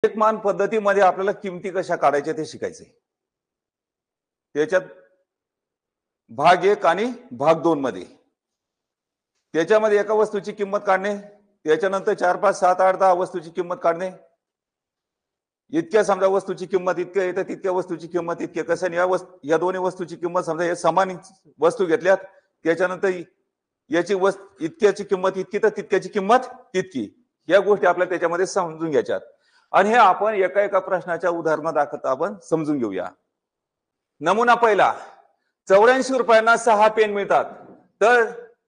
एकमान पद्धतीमध्ये आपल्याला किमती कशा काढायच्या ते शिकायचंय. त्याच्यात भाग 1 आणि भाग 2 मध्ये त्याच्यामध्ये एका वस्तूची किंमत काढणे, त्याच्यानंतर 4 5 7 8 10 वस्तूची किंमत काढणे. इतक्या समजा वस्तूची किंमत इतक्या येते, तितक्या वस्तूची किंमत इतके. कसं या दोन्ही वस्तूची किंमत समजा हे समान वस्तू घेतल्यात, त्याच्यानंतर याची इतक्याची किंमत इतकी तर तितक्याची किंमत तितकी. या गोष्टी आपल्याला त्याच्यामध्ये समजून घ्यायच्यात आणि हे आपण एका एका प्रश्नाच्या उदाहरणादाखल आपण समजून घेऊया. नमुना पहिला, 84 रुपयांना 6 पेन मिळतात, तर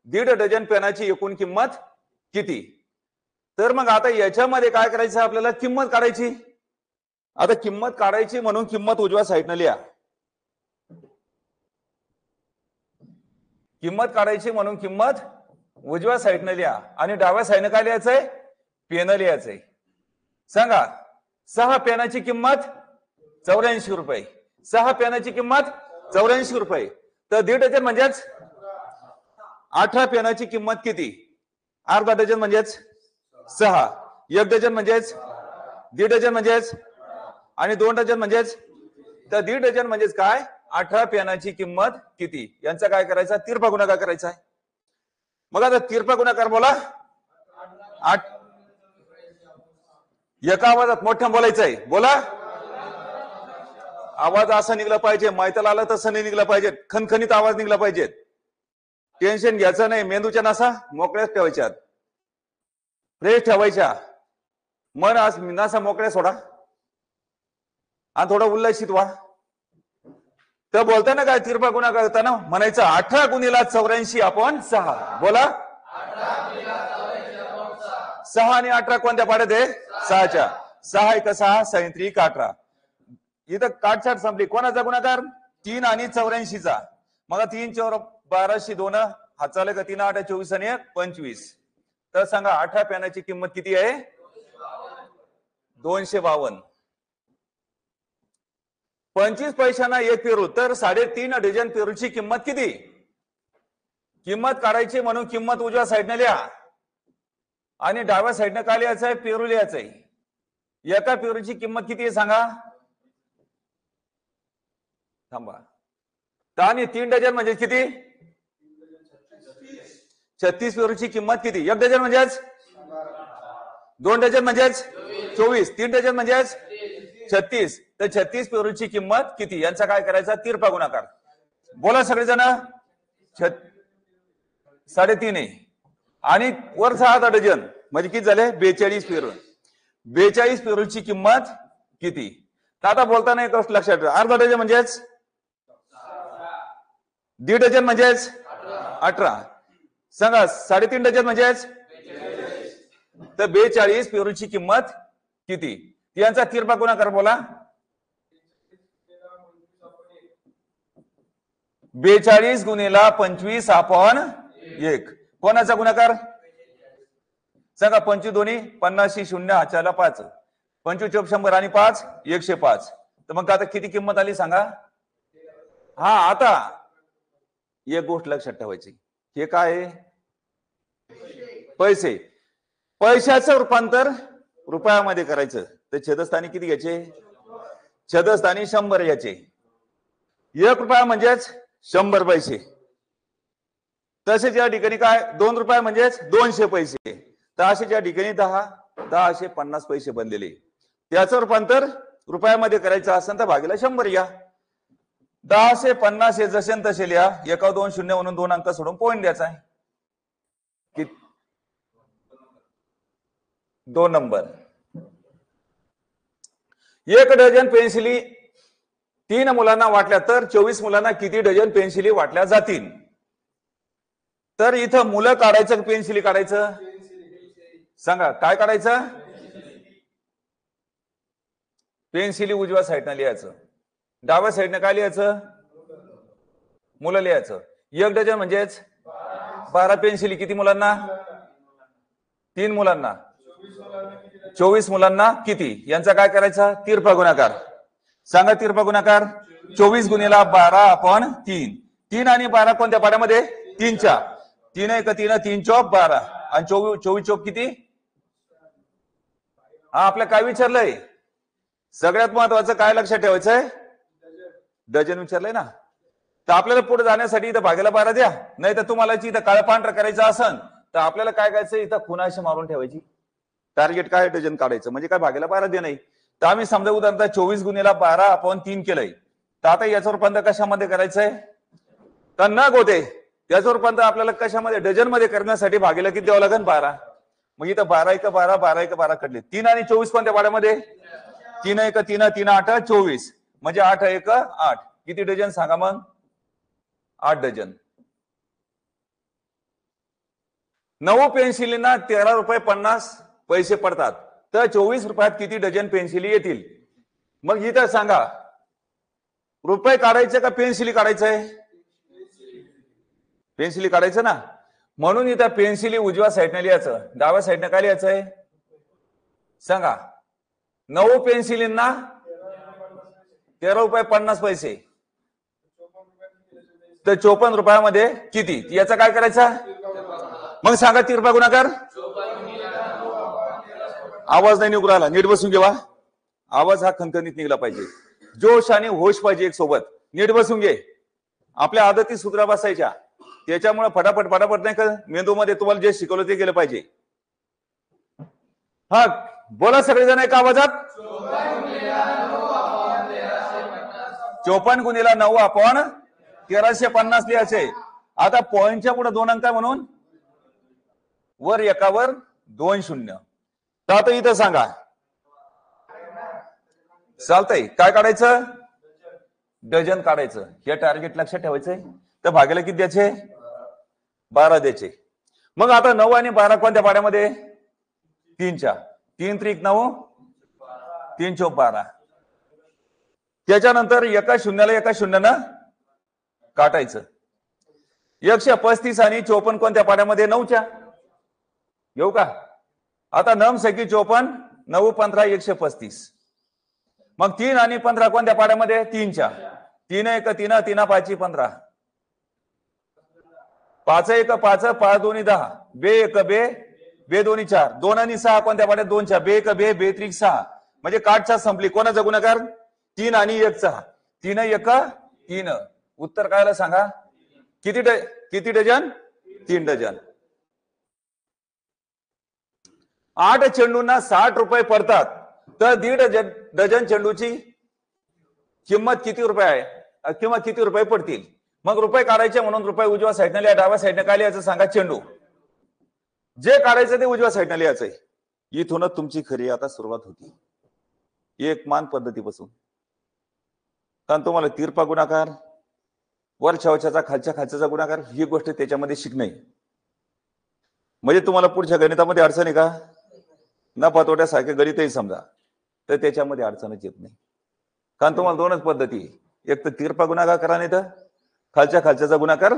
1.5 डझन पेनाची एकूण किंमत किती? तर मग आता याच्यामध्ये काय करायचं, आपल्याला किंमत काढायची. आता किंमत काढायची म्हणून किंमत उजव्या साईडनं लिहा. किंमत काढायची म्हणून किंमत उजव्या साईडनं लिहा आणि डाव्या साईडनं काय लिहायचंय? पेन लिहायचंय. सांगा, 6 पेनाची किंमत 84 रुपये. 6 पेनाची किंमत 84 रुपये. तर 1.5 डझन म्हणजेच 18 पेनाची किंमत किती? अर्धा डझन म्हणजेच 6, 1 डझन म्हणजेच 1.5 डझन म्हणजेच आणि 2 डझन म्हणजेच. तर 1.5 डझन म्हणजेच काय? 18 पेनाची किंमत किती? यांचा काय करायचा? तिरपा गुणाकार करायचा आहे. मग आता तिरपा गुणाकार बोला. 8 एका आवाजात मोठ्या बोलायचं आहे. बोला. आवाज असा निघला पाहिजे, माहितीला आलं तसं नाही निघला पाहिजे, खणखणीत आवाज निघला पाहिजे. टेन्शन घ्यायचं नाही. मेंदूच्या नसा मोकळ्याच ठेवायच्या, फ्रेश ठेवायच्या. मन आज नसा मोकळ्या सोडा आणि थोडं उल्हासित व्हा. तर बोलताना काय तिरपा गुणाकार करताना म्हणायचं 18 गुणिला 84 आपण 6. बोला. 6 आणि 18 कोणत्या पाड्यात आहे? 6च्या. 6 1 6 37 18. इथं काटछाट संपली. कोणाचा गुणाकार? 3 आणि 84चा. मग 3 4 12 2 हात चालले का? 3 8 24 आणि 25. तर सांगा 18 पेनाची किंमत किती आहे? 252. 25 पैशांना एक पेरू, तर 3.5 डझन पेरूची किंमत किती? किंमत काढायची म्हणून किंमत उजव्या साईडने लिहा आणि डाव्या साईडने काय लिहायचंय? पेरू लिहायचंय. एका पेरूची किंमत किती आहे सांगा? थांबा. आणि 3 डझन म्हणजे किती? 36 पेरूची किंमत किती? 1 डझन म्हणजेच 2 डझन म्हणजेच 24, 3 डझन म्हणजेच 36. तर 36 पेरूची किंमत किती? यांचा काय करायचा? तिरपा गुणाकार. बोला सगळेजण. 3.5 आहे आणि वर 6 डझन म्हणजे किती झाले? 42 पेरू. 42 पेरूची किंमत किती? तर आता बोलताना एक लक्षात ठेवा. अर्धा डझन म्हणजेच 1.5 डझन म्हणजेच 18. सांगा 3.5 डझन म्हणजेच. तर 42 पेरूची किंमत किती? यांचा तिरपा गुणाकार बोला. 42 गुणिला 25 आपण 1. कोणाचा गुणाकार? सांगा. 25 दोन्ही 50 0 हाच्याला 5. 25 चौक 100 आणि 5 105. तर मग आता किती किंमत आली सांगा? हा, आता एक गोष्ट लक्षात ठेवायची. हे काय आहे? पैसे. पैशाचं रूपांतर रुपयामध्ये करायचं. तर छेदस्थानी किती घ्यायचे? छेदस्थानी 100 घ्यायचे. 1 रुपया म्हणजेच 100 पैसे. तसेच या ठिकाणी काय? 2 रुपये म्हणजेच 200 पैसे. तर असे या ठिकाणी 10 50 पैसे बनलेले. त्याचं रूपांतर रुपयामध्ये करायचं असेल तर भागीला 100 घ्या. 10 50 हे जसे तसे लिहा. एका 2 0 म्हणून 2 अंक सोडून पॉईंट द्यायचा आहे. 2 नंबर. 1 डझन पेन्सिली 3 मुलांना वाटल्या तर 24 मुलांना किती डझन पेन्सिली वाटल्या जातील? तर इथं मुलं काढायचं का पेन्सिली काढायचं? सांगा काय काढायचं? पेन्सिली उजव्या साईडनं लिहायचं, डाव्या साईडनं काय लिहायचं? मुलं लिहायचं. 1 डझन म्हणजेच 12 पेन्सिली किती मुलांना? 3 मुलांना. 24 मुलांना किती? यांचा काय करायचा? तिरपा गुणाकार. सांगा तिरपा गुणाकार. 24 गुणिला 12 आपण 3. 3 आणि 12 कोणत्या पाड्यामध्ये? 3च्या. 3 1 3 3 चौक 12 आणि 24 चौक किती? हा, आपल्या काय विचारलंय? सगळ्यात महत्वाचं काय लक्षात ठेवायचं आहे? डझन विचारलंय ना. तर आपल्याला पुढे जाण्यासाठी इथं भागेला 12 द्या, नाही तर तुम्हाला इथं काळं पांढरं करायचं असन तर आपल्याला काय करायचं, इथं खुणाशी मारून ठेवायची. टार्गेट काय? डझन काढायचं. म्हणजे काय भागेला 12 दे नाही. तर आम्ही समजा उदाहरण 24 गुणिला 12/3 केलंय. तर आता याचं रूपांतर कशामध्ये करायचंय? तर नग होते त्याचं रूपांतर आपल्याला कशामध्ये? डझन मध्ये करण्यासाठी भागेला किती द्यावं लागेल? 12. मग इथं 12 एक 12 12 एक 12 कडले 3 आणि 24 कोणत्या पाड्यामध्ये? 3 एक 3 3 8 24 म्हणजे 8 एक 8. किती डझन सांगा मग? 8 डझन. 9 पेन्सिलींना 13 रुपये 50 पैसे पडतात. तर 24 रुपयात किती डझन पेन्सिली येतील? मग इथं सांगा रुपये काढायचे का पेन्सिली काढायचंय? पेन्सिली काढायचं ना. म्हणून इथं पेन्सिली उजव्या साईडने लिहायचं, डाव्या साईडने काय लिहायचंय सांगा? 9 पेन्सिलींना 13 रुपये 50 पैसे. तर 54 रुपयामध्ये किती? याचा काय करायचा? मग सांगा 3 रुपये गुणाकार. आवाज नाही निघू राहिला, नीट बसून घेवा. आवाज हा खणखणीत निघला पाहिजे, जोश आणि होश पाहिजे एक सोबत. नीट बसून घे. आपल्या आदती सूत्रा बसायच्या, त्याच्यामुळे फटाफट फटाफट नाही का मेंदूमध्ये तुम्हाला जे शिकवलं ते केलं पाहिजे. हा बोला सगळेजण एका आवाजात. 54 गुणिला 9/1350 लिहायचे. आता पॉइंटच्या पुढे 2 अंक म्हणून वर एकावर 2 शून्य. तर आता इथं सांगा चालतंय काय काढायचं? डझन काढायचं. हे टार्गेट लक्षात ठेवायचंय. तर भागेला किती द्यायचे? 12 द्यायचे. मग आता 9 आणि 12 कोणत्या पाड्यामध्ये? 3च्या. 3 त्रिक 9 3 चौक 12. त्याच्यानंतर एका शून्याला एका शून्यानं काटायचं. 135 आणि 54 कोणत्या पाड्यामध्ये? 9च्या. येऊ का? आता 9 सैकी 54 9 15 135. मग 3 आणि 15 कोणत्या पाड्यामध्ये? 3च्या. 3 एक 3 3 5 15. 5 एक 5 5 2 10. बे एक बे बे 2 4. 2 आणि 6 कोणत्या पाड्यात? 2च्या. बे एक बे बे त्रिक 6 म्हणजे काटच्या संपली. कोणाचा गुणाकार? 3 आणि 1चा. 3 एक 3. उत्तर कायला सांगा? किती डझन? 3 डझन. 8 चेंडूंना 60 रुपये पडतात. तर 1.5 डझन चेंडूची किंमत किती रुपये आहे? किंवा किती रुपये पडतील? मग रुपये काढायचे म्हणून रुपये उजव्या साईडने लिहा, डाव्या साईडने काय लिहायचं सांगा? चेंडू. जे काढायचं ते उजव्या साईडने लिहायचंय. इथूनच तुमची खरी आता सुरुवात होती एकमान पद्धतीपासून. कारण तुम्हाला तिरपा गुणाकार, वरच्या वरच्याचा खालच्या खालच्याचा गुणाकार ही गोष्ट त्याच्यामध्ये शिकणे. म्हणजे तुम्हाला पुढच्या गणितामध्ये अडचण आहे का? नफा तोट्यासारखे गणितही समजा तर त्याच्यामध्ये अडचणच येत नाही. कारण तुम्हाला 2च पद्धती, एक तर तिरपा गुणाकार करा, नाही तर खालच्या खालच्याचा गुणाकार,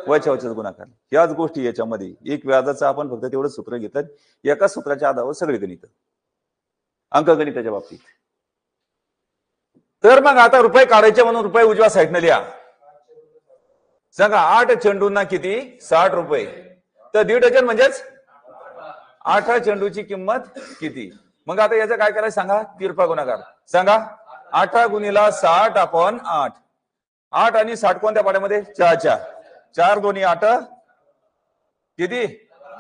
वरच्या वरच्याचा गुणाकार. याच गोष्टी याच्यामध्ये. एक व्याजाचं आपण फक्त तेवढं सूत्र घेतलं, एका सूत्राच्या आधारावर सगळे गणित अंकगणिताच्या बाबतीत. तर मग आता रुपये काढायचे म्हणून रुपये उजव्या साईडने लिहा. सांगा 8 चेंडूंना किती? 60 रुपये. तर 1.5 डझन म्हणजेच 8 चेंडूची किंमत किती? मग आता याचं काय करायचं सांगा? तिरपा गुणाकार. सांगा 8 गुणिला 60/8. 8 आणि 60 कोणत्या पाड्यामध्ये? 4च्या. 4 2 8 किती?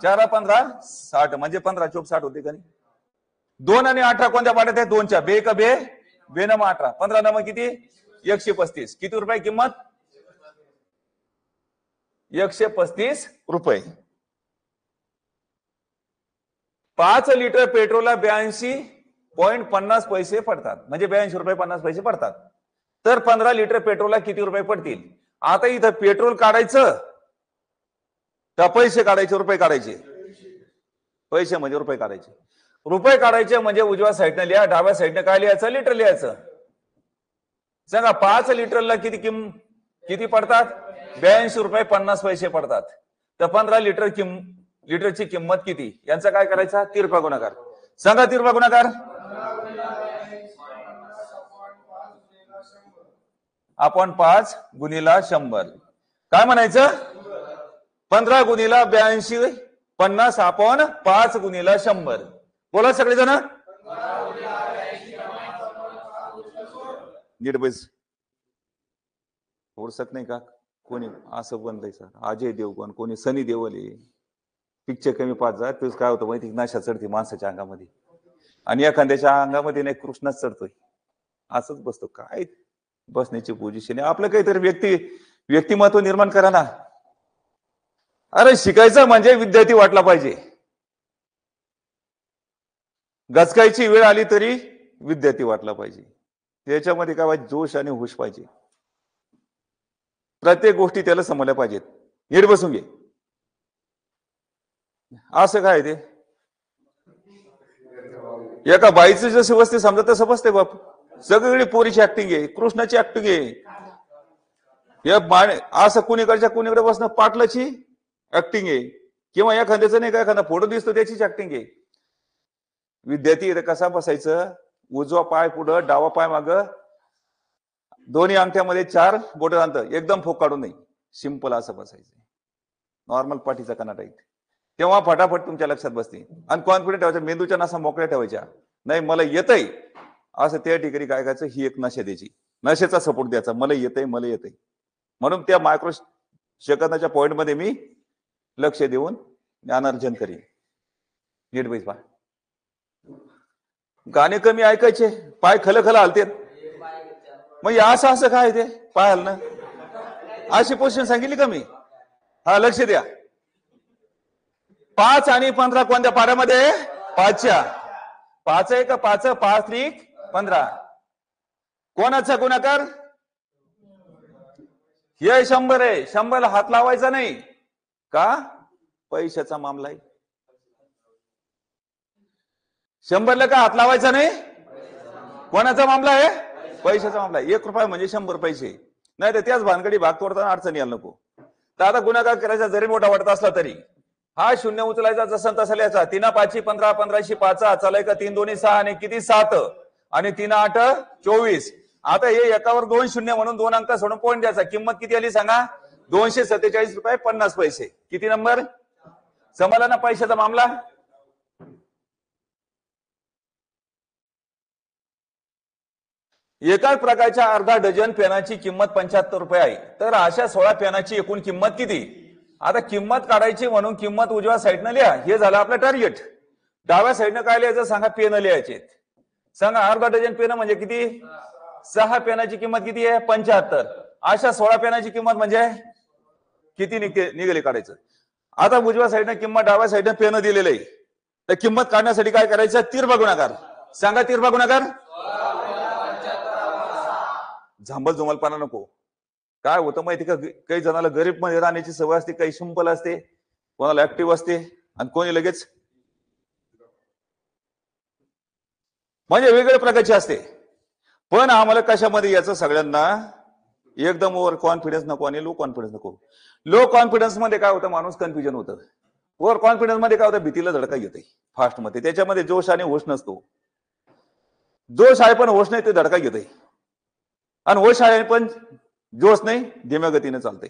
4 15 60 म्हणजे 15 चौक 60 होते का नाही? 2 आणि 18 कोणत्या पाड्यात आहे? 2च्या. बे का बे बे नम 18. 15 नम किती? 135. किती रुपये किंमत? 135 रुपये. 5 लिटर पेट्रोलला 82.50 पैसे पडतात. म्हणजे 82 रुपये 50 पैसे पडतात. तर 15 लिटर पेट्रोलला किती रुपये पडतील? आता इथं पेट्रोल काढायचं का पैसे काढायचे? रुपये काढायचे. पैसे म्हणजे रुपये काढायचे. रुपये काढायचे म्हणजे उजव्या साईडने लिहा, डाव्या साईडने काय लिहायचं? लिटर लिहायचं. सांगा 5 लिटरला किती पडतात? 82 रुपये 50 पैसे पडतात. तर 15 लिटरची किंमत किती? यांचा काय करायचा? तिरपा गुणाकार. सांगा तिरपा गुणाकार. आपण 5 गुणिला 100 काय म्हणायचं? 15 गुणिला 82 50 आपण 5 गुणिला 100. बोला सगळेजण. नीट बैस. ओळखत नाही का कोणी असं बनलंय सर, अजय देवगण, कोणी सनी देवले. पिक्चर कमी पाच जा, तुझ काय होतं माहिती, नशा चढते माणसाच्या अंगामध्ये, आणि एखाद्याच्या अंगामध्ये नाही कृष्णच चढतोय. असंच बसतो काय बसण्याची पोझिशन आहे. आपलं काहीतरी व्यक्तिमत्व निर्माण करा ना. अरे शिकायचं म्हणजे विद्यार्थी वाटला पाहिजे. गचकायची वेळ आली तरी विद्यार्थी वाटला पाहिजे. त्याच्यामध्ये काय पाहिजे, जोश आणि हुश पाहिजे. प्रत्येक गोष्टी त्याला समजल्या पाहिजेत. नीट बसून घे. असं काय ते एका बाईचं जसं बसते समजा तसं बसते बाप. सगळीकडे पोरीची ऍक्टिंग आहे, कृष्णाची ऍक्टिंग आहे. असं कुणीकडच्या कुणीकडे बसणं पाटलाची ऍक्टिंग आहे, किंवा एखाद्याचं नाही का एखादा फोटो दिसतो त्याचीच ऍक्टिंग आहे. विद्यार्थी कसा बसायचं, उजवा पाय पुढं डावा पाय मागं, दोन्ही अंगठ्यामध्ये 4 बोट आणतं, एकदम फोक काढून नाही, सिंपल असं बसायचं. नॉर्मल पाठीचा कणा टाईट. तेव्हा फटाफट तुमच्या लक्षात बसते. आणि कॉन्फिडंट ठेवायचा, मेंदूच्या नसा मोकळ्या ठेवायच्या. नाही मला येतंय असं त्या ठिकाणी काय करायचं, ही एक नशा द्यायची, नशेचा सपोर्ट द्यायचा. मला येतंय मला येतंय म्हणून त्या मायक्रो सेकंदाच्या पॉइंटमध्ये मी लक्ष देऊन ज्ञानार्जन करीन. नीट बैस. गाणे कमी ऐकायचे, पाय खलखल हलतेत. मग असं असं काय ते पाय हलणं, अशी पोझिशन सांगितली का मी? हा लक्ष द्या. 5 आणि 15 कोणत्या पाड्यामध्ये? 5च्या. 5 आहे का 5? 5 त्रिक 15. कोणाचा गुणाकार? हे 100 आहे. 100ला हात लावायचा नाही का? पैशाचा मामला आहे. 100ला का हात लावायचा नाही? कोणाचा मामला आहे? पैशाचा मामला आहे. 1 रुपया म्हणजे 100 पैसे. नाही तर त्याच भानगडी भाग तोडताना अडचणी यायला नको. तर आता गुणाकार करायचा जरी मोठा वाटत असला तरी हा शून्य उचलायचा, जसं तसा लिहायचा. 3 5 15, 15 5 चालाय का 3 2 6 आणि किती 7 आणि 3 8 24. आता हे एकावर 2 शून्य म्हणून 2 अंक सोडून पॉईंट द्यायचा. किंमत किती आली सांगा? 247 रुपये 50 पैसे. किती नंबर? समजला ना पैशाचा मामला? एकाच प्रकारच्या अर्धा डझन पेनाची किंमत 75 रुपये आहे. तर अशा 16 पेनाची एकूण किंमत किती? आता किंमत काढायची म्हणून किंमत उजव्या साईडनं लिहा, हे झालं आपलं टार्गेट. डाव्या साईडनं काय लिहायचं सांगा? पेन लिहायचे. सांगा अर्धा डझन पेन म्हणजे किती? 6 पेनाची किंमत किती आहे? 75. अशा 16 पेनाची किंमत म्हणजे किती निघाली काढायचं. आता उजव्या साईडनं किंमत, डाव्या साईडनं पेन दिलेलं आहे. तर किंमत काढण्यासाठी काय करायचं? तिरभा गुणाकार. सांगा तिरभा गुणाकार. झांबल जुमलपणा नको. काय होतं माहिती का, काही जणाला गरीब मध्ये राहण्याची सवय असते, काही सिंपल असते, कोणाला ऍक्टिव्ह असते आणि कोणी लगेच म्हणजे वेगवेगळ्या प्रकारची असते. पण आम्हाला कशामध्ये याचं सगळ्यांना एकदम ओव्हर कॉन्फिडन्स नको आणि लो कॉन्फिडन्स नको. लो कॉन्फिडन्स मध्ये काय होतं, माणूस कन्फ्युजन होतं. ओव्हर कॉन्फिडन्स मध्ये काय होतं, भीतीला धडका येते फास्ट मध्ये. त्याच्यामध्ये जोश आणि होश नसतो. जोश आहे पण होश नाही, ते धडका घेते. आणि होश आहे पण जोश नाही, धीम्या गतीने चालते.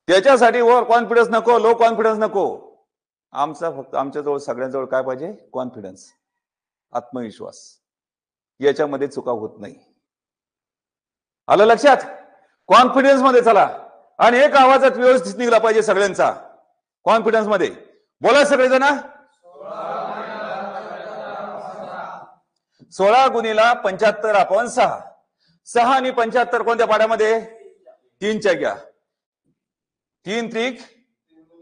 त्याच्यासाठी ओव्हर कॉन्फिडन्स नको, लो कॉन्फिडन्स नको. फक्त आमच्याजवळ सगळ्यांजवळ काय पाहिजे? कॉन्फिडन्स, आत्मविश्वास. याच्यामध्ये चुका होत नाही. आलं लक्षात? कॉन्फिडन्स मध्ये चला आणि एक आवाजात व्यवस्थित निघला पाहिजे सगळ्यांचा. कॉन्फिडन्स मध्ये बोला सगळेजण. 16 गुणिला 75 आपण 6. 6 आणि 75 कोणत्या पाड्यामध्ये? 3च्या घ्या. 3 त्रिक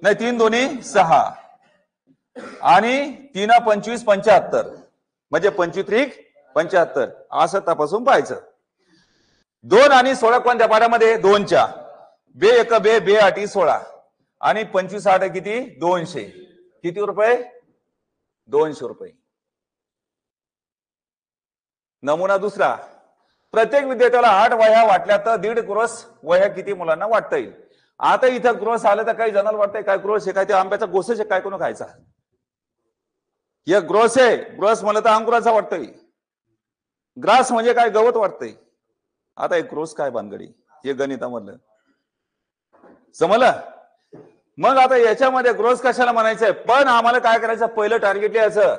नाही 3 दोन्ही 6 आणि 3 25 75 म्हणजे 25 त्रिक 75 असं तपासून पाहायचं. 2 आणि 16 कोणत्या पाड्यामध्ये? 2च्या. बे 1 बे बे 8 16 आणि 25 8 किती? 200. किती रुपये? 200 रुपये. नमुना दुसरा. प्रत्येक विद्यार्थ्याला 8 वह्या वाटल्या तर 1.5 ग्रोस वह्या किती मुलांना वाटता येईल? आता इथं ग्रोस आलं तर काही जणांना वाटतंय काय ग्रोस आहे, काय ते आंब्याचा गोसच आहे काय कोण खायचा? हे ग्रोस आहे. ग्रोस म्हणलं तर अंकुराचा वाटतंय. ग्रास म्हणजे काय? गवत वाटतंय. आता एक ग्रोस काय भानगडी? हे गणितामधलं समजलं? मग आता याच्यामध्ये ग्रोस कशाला म्हणायचंय? पण आम्हाला काय करायचं? पहिलं टार्गेट लिहायचं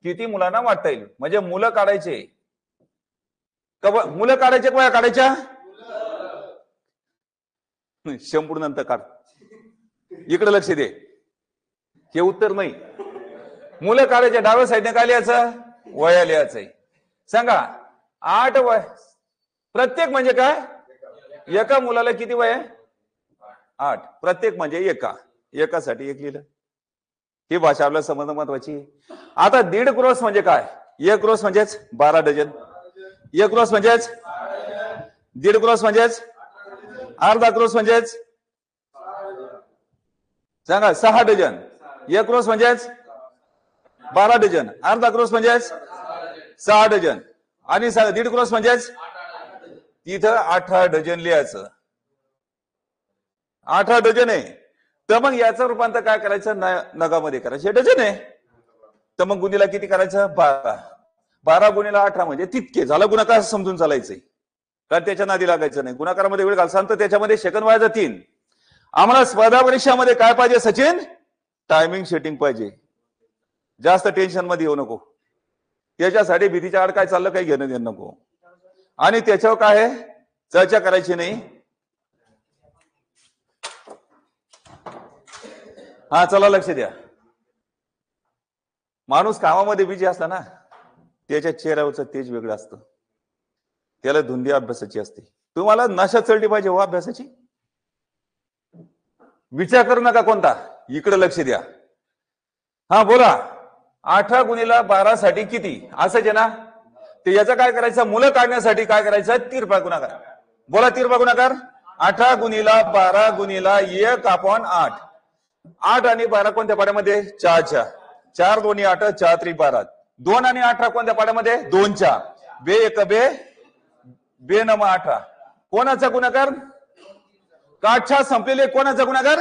किती मुलांना वाटता येईल, म्हणजे मुलं काढायचे. मुलं काढायचे वया काढायच्या? संपूर्ण नंतर काढ. इकडे लक्ष दे, हे उत्तर नाही. मुलं काढायच्या डाव्या साईडने काय लिहायचं? वया लिहायचंय. सांगा 8 वय प्रत्येक म्हणजे काय? एका मुलाला किती वय आहे? 8. प्रत्येक म्हणजे एकासाठी 1 लिहिलं. ही भाषा आपल्याला समजणं महत्वाची. आता 1.5 क्रॉस म्हणजे काय? 1 क्रॉस म्हणजेच 12 डझन. 1 क्रॉस म्हणजेच 1.5 क्रॉस म्हणजेच अर्धा क्रॉस म्हणजेच सांगा 6 डझन. 1 क्रॉस म्हणजेच 12 डझन. अर्धा क्रॉस म्हणजेच 6 डझन. आणि 1.5 क्रॉस म्हणजेच तिथं 18 डझन लिहायचं. 18 डझन आहे. तर मग याचं रूपांतर काय करायचं? नगामध्ये करायचं. डझन आहे तर मग गुणीला किती करायचं? 12. 12 गुणीला 18 म्हणजे तितके. झालं गुणाकार समजून चालायचंय, कारण त्याच्या नादी लागायचं नाही. गुणाकारामध्ये वेळ घालसान तर त्याच्यामध्ये सेकंद वाया जातील. आम्हाला स्पर्धा परीक्षामध्ये काय पाहिजे सचिन? टायमिंग सेटिंग पाहिजे. जास्त टेन्शन मध्ये येऊ नको. त्याच्यासाठी भीतीच्या आड काय चाललं काही घेणं देणं नको. आणि त्याच्यावर काय आहे चर्चा करायची नाही. हा चला लक्ष द्या. माणूस कामामध्ये बिझी असला ना, त्याच्या चेहऱ्यावरचं तेज वेगळं असतं. त्याला धुंदी अभ्यासाची असते. तुम्हाला नशा चढली पाहिजे हो अभ्यासाची. विचार करू नका कोणता. इकडे लक्ष द्या. हा बोला. 18 गुणीला 12 साठी किती? असंच आहे ना. ते याचं काय करायचं? मुलं काढण्यासाठी काय करायचं? तिरपा गुणाकार. बोला तिरपा गुणाकार. 18 गुणीला 12 गुणीला 1/8. 8 आणि 12 कोणत्या पाड्यामध्ये? 4च्या. 4 दोन्ही 8, 4 त्रिक 12. 2 आणि 18 कोणत्या पाड्यामध्ये? 2च्या. बे 1 बे 9 18. कोणाचा गुणाकार? काठच्या संपलेले कोणाचा गुणाकार?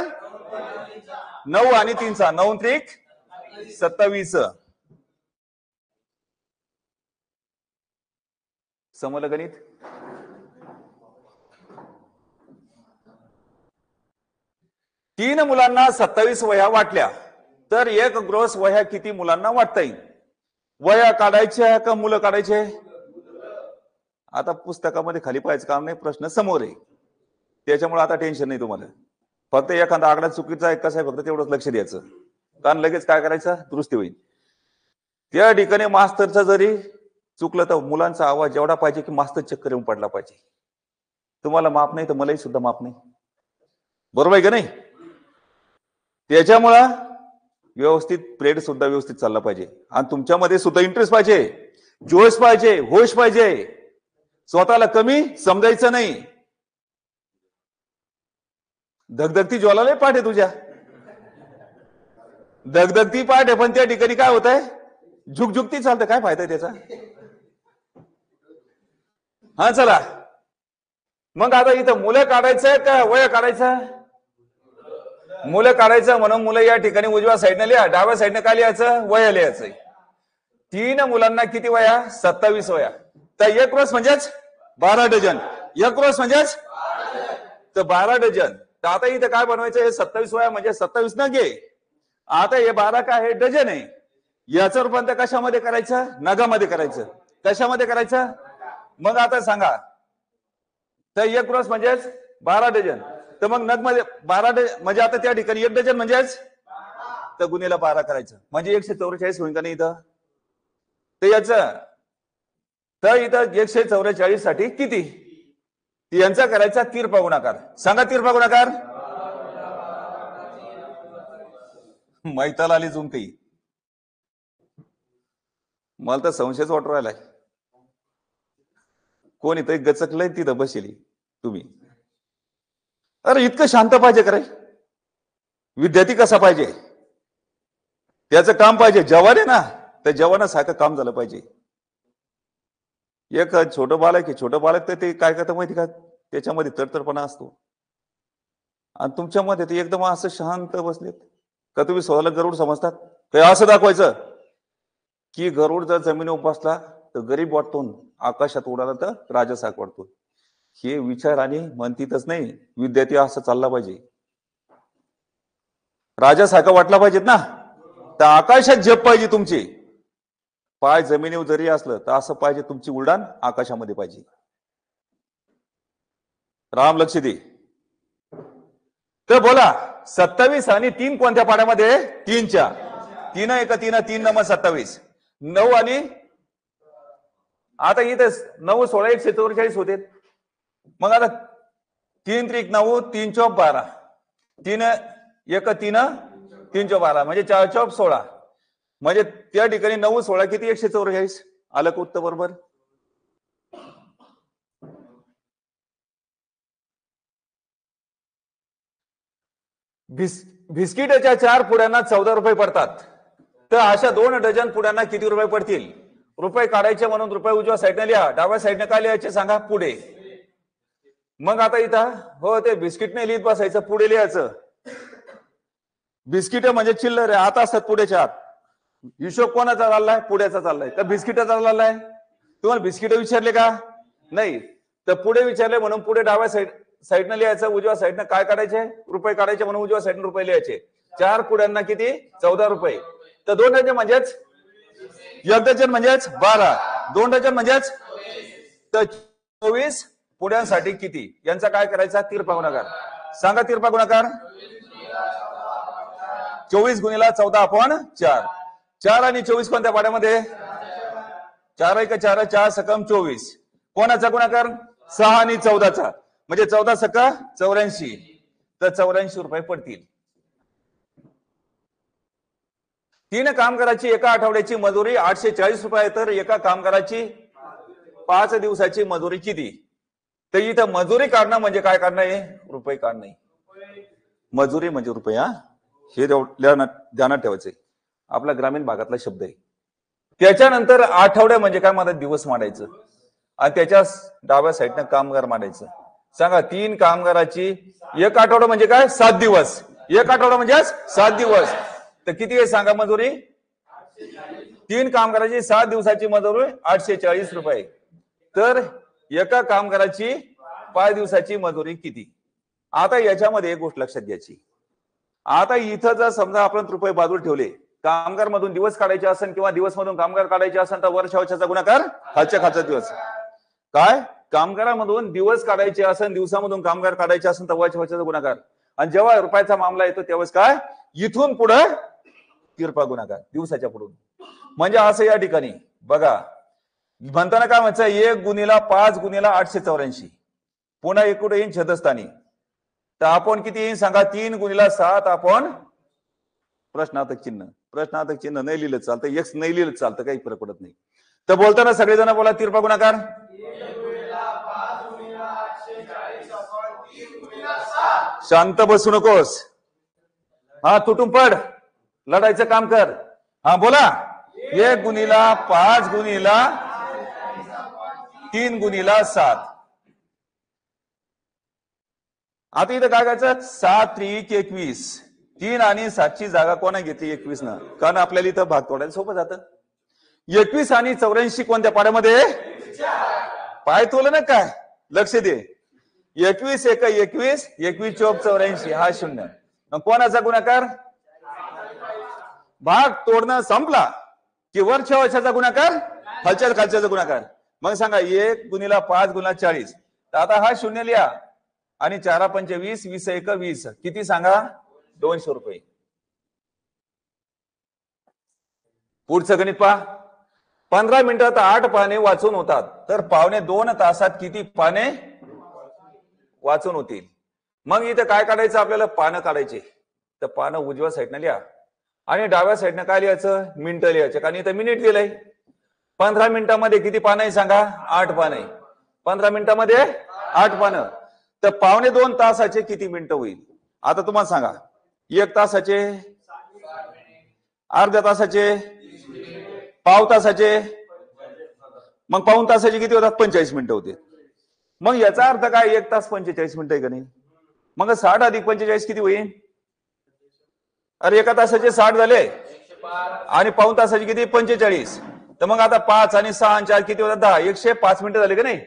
9 आणि 3चा. 9 त्रिक 27. समजलं गणित? तीन मुलांना 27 वह्या वाटल्या तर 1 ग्रोस वह्या किती मुलांना वाटता येईल? वह्या काढायच्या का मुलं काढायचे? आता पुस्तकामध्ये खाली पाहायचं काम नाही, प्रश्न समोर आहे. त्याच्यामुळे आता टेन्शन नाही तुम्हाला. फक्त एखादा आकडा चुकीचा आहे कसं आहे फक्त तेवढंच लक्ष द्यायचं, कारण लगेच काय करायचं? दुरुस्ती होईल. त्या ठिकाणी मास्तरचा जरी चुकलं तर मुलांचा आवाज एवढा पाहिजे की मास्तर चक्कर येऊन पडला पाहिजे. तुम्हाला माफ नाही तर मलाही सुद्धा माफ नाही. बरोबर आहे का नाही? त्याच्यामुळं व्यवस्थित प्रेड सुद्धा व्यवस्थित चालला पाहिजे. आणि तुमच्यामध्ये सुद्धा इंटरेस्ट पाहिजे, जोश पाहिजे, होश पाहिजे. स्वतःला कमी समजायचं नाही. धगधगती ज्वालाला पाठ आहे तुझ्या, धगधगती पाठ आहे, पण त्या ठिकाणी काय होत आहे? झुकझुकती चालतं. काय फायदा त्याचा? हा चला मग आता इथं मुलं काढायचंय का वय काढायचं? मुलं काढायचं म्हणून मुलं या ठिकाणी उजव्या साईडने लिहा, डाव्या साईडने काय लिहायचं? वय लिहायचंय. 3 मुलांना किती वया? 27 वया. तर 1 रोज म्हणजेच 12 डझन. 1 रोज म्हणजेच तर 12 डझन. तर आता इथं काय बनवायचं? हे 27 वया म्हणजे 27 न घे. आता हे 12 काय आहे? डझन आहे. याचं रूपांतर कशामध्ये करायचं? नगामध्ये करायचं. कशामध्ये करायचं? मग आता सांगा. तर 1 रोज म्हणजेच 12 डझन. तर मग नग मध्ये 12 डझन म्हणजे आता त्या ठिकाणी 1 डझन म्हणजेच तर गुणीला 12 करायचं म्हणजे 144 होईल का नाही इथं? तर याचं तर इथं 144 साठी किती? यांचा करायचा तिरपा गुणाकार. सांगा तिरपा गुणाकार. मैताला आली जून काही. मला तर संशयच वाटू राहिलाय. कोणी तरी गचकलंय तिथं बसेली तुम्ही. अरे इतकं शांत पाहिजे करे विद्यार्थी कसा पाहिजे? त्याचं काम पाहिजे. जवान आहे ना, तर जवानासारखं काम झालं पाहिजे. एक छोटं बालक आहे, छोटं बालक तर ते काय करतं माहिती का? त्याच्यामध्ये तडतडपणा असतो. आणि तुमच्यामध्ये ते एकदम असं शांत बसलेत का तुम्ही स्वतःला गरुड समजतात? काही असं दाखवायचं की गरुड जर जमिनीवर बसला तर गरीब वाटतो, आकाशात उडाला तर राजासारखा वाटतो. हे विचार आणि म्हणतीतच नाही, विद्यार्थी असं चालला पाहिजे. राजासारखा वाटला पाहिजेत ना, तर आकाशात जप पाहिजे तुमची. पाय जमिनीवर जरी असलं तर असं पाहिजे तुमची उड्डाण आकाशामध्ये पाहिजे. राम लक्ष दे. तर बोला 27 आणि 3 कोणत्या पाड्यामध्ये? 3च्या. 3 1 3 3 9 27. 9 आणि आता इथे 9 16 144 होते. मग आता 3 3 9 3 चौक 12. 3 1 3 3 चौक 12 म्हणजे 4 चौक 16. म्हणजे त्या ठिकाणी 9 16 किती? 144. आलं का उत्तर बरोबर? बिस्किटाच्या 4 पुड्यांना 14 रुपये पडतात. तर अशा 2 डझन पुड्यांना किती रुपये पडतील? रुपये काढायचे म्हणून रुपये उजव्या साईडने लिहा, डाव्या साईडने काय लिहायचे सांगा? पुढे. मग आता इथं हो ते बिस्किटने लिहित बसायचं, पुढे लिहायचं. बिस्किट म्हणजे चिल्लर आहे, आता असतात पुढेच्या आत. हिशोब कोणाचा चाललाय? पुढ्याचा चाललाय. तर बिस्किटाचा चाललाय. तुम्हाला बिस्किट विचारले का? नाही. तर पुढे विचारले म्हणून पुढे डाव्या साईडनं लिहायचं, उजव्या साईडनं काय काढायचे? रुपये काढायचे म्हणून उजव्या साईडनं रुपये लिहायचे. 4 पुड्यांना किती? 14 रुपये. तर 2 डझन म्हणजेच 1 डझन म्हणजेच 12. 2 डझन म्हणजेच तर 24 पुड्यांसाठी किती? यांचा काय करायचा? तिरपा गुणाकार. सांगा तिरपा गुणाकार. 24 गुणिला 14 अपॉन 4. 4 आणि 24 कोणत्या पाड्यामध्ये? 4 1 4 4 सकम 24. कोणाचा गुणाकार? 6 आणि 14चा. म्हणजे 14 सका 84. तर 84 रुपये पडतील. 3 कामगाराची एका आठवड्याची मजुरी 840 रुपये. तर एका कामगाराची 5 दिवसाची मजुरी किती? तर इथं मजुरी काढणं म्हणजे काय काढणं आहे? रुपये काढणं. मजुरी म्हणजे रुपये. हे ध्यानात ठेवायचंय. आपला ग्रामीण भागातला शब्द आहे. त्याच्यानंतर आठवड्या म्हणजे काय? मला दिवस मांडायचं आणि त्याच्या डाव्या साईडनं कामगार मांडायचं. सांगा 3 कामगाराची एक आठवडा म्हणजे काय? 7 दिवस. एक आठवडा म्हणजे 7 दिवस. तर किती आहे सांगा मजुरी? 3 कामगाराची 7 दिवसाची मजुरी 840 रुपये. तर एका कामगाराची 5 दिवसाची मजुरी किती? आता याच्यामध्ये एक गोष्ट लक्षात घ्यायची. आता इथं जर समजा आपण रुपये बाजूला ठेवले, कामगार मधून दिवस काढायचे असेल किंवा दिवस मधून कामगार काढायचे असेल तर वरच्या वर्षाचा गुणाकार खालच्या खालचा दिवस. काय? कामगारामधून दिवस काढायचे असेल, दिवसामधून कामगार काढायचे असेल तर वरच्या वर्षाचा गुणाकार. आणि जेव्हा रुपयाचा मामला येतो तेव्हाच काय? इथून पुढे तिरपा गुणाकार दिवसाच्या पुढून. म्हणजे असं या ठिकाणी बघा म्हणताना काय म्हणायचं? 1 गुणिला 5 गुणिला 884. पुन्हा एकूण येईन छदस्थानी. तर आपण किती येईन सांगा? 3 गुणिला 7 आपण प्रश्नार्थक चिन्ह. प्रश्नार्थक चिन्ह नाही लिहिलं चालतं, एक्स नाही लिहिलं चालतं, काही फरक पडत नाही. तर बोलताना सगळेजण बोला तिरपा गुणाकार. शांत बसू नकोस. हा तुटून पड, लढायचं काम कर. हा बोला. 1 गुणिला 5 गुणिला 3 गुणिला 7. आता इथं काय करायचं? 7 3 21. 3 आणि 7ची जागा कोणा घेतली? 21 न. कारण आपल्याला इथं भाग तोडायला सोपं जातं. 21 आणि 84 कोणत्या पाड्यामध्ये? पाय तोल ना काय? लक्ष दे. 21 1 21 21 चौक 84. हा 0. मग कोणाचा गुणाकार? भाग तोडणं संपला की वरच्या वर्षाचा गुणाकार खालच्या खालच्याचा गुणाकार. मग सांगा 1 गुणिला 5 गुणिला 40. तर आता हा 0 लिहा आणि 4 5 20 20 1 20. किती सांगा? 200 रुपये. पुढचं गणित पहा. 15 मिनिटात 8 पाने वाचून होतात. तर पावणे 2 तासात किती पाने वाचून होतील? मग इथं काय काढायचं आपल्याला? पानं काढायचे. तर पानं उजव्या साईडनं लिहा आणि डाव्या साईडनं काय लिहायचं? मिनिटं लिहायचं. कारण इथं मिनिट दिलंय. 15 मिनिटांमध्ये किती पानं आहे सांगा? 8 पानं. 15 मिनिटांमध्ये 8 पानं. तर पावणे 2 तासाचे किती मिनिटं होईल? आता तुम्हाला सांगा. 1 तासाचे, अर्ध्या तासाचे, पाव तासाचे, मग पाऊण तासाचे किती होतात? 45 मिनिटं होते. मग याचा अर्थ काय? 1 तास 45 मिनिटं आहे का नाही? मग 60 अधिक 45 किती होईल? अरे 1 तासाचे 60 झाले आणि पाऊण तासाचे किती? 45. तर मग आता 5 आणि 6 आणि 4 किती होतात? 10. 105 मिनिटं झाले का नाही?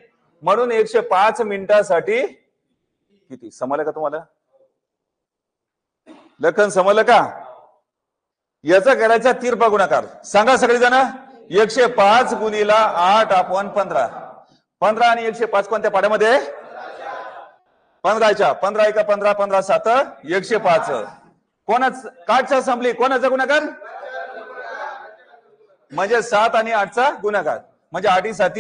म्हणून 105 मिनिटासाठी किती? समजलं का तुम्हाला? लखन समजलं का? याचा करायचा तिरपा गुणाकार. सांगा सगळेजण. 105 गुणिला 8/15. 15 आणि 105 कोणत्या पाड्यामध्ये? 15च्या. 15 एका 15, 15 7 105. कोणाच काठच्या संपली, कोणाचा गुणाकार? म्हणजे 7 आणि 8चा गुणाकार, म्हणजे 8 7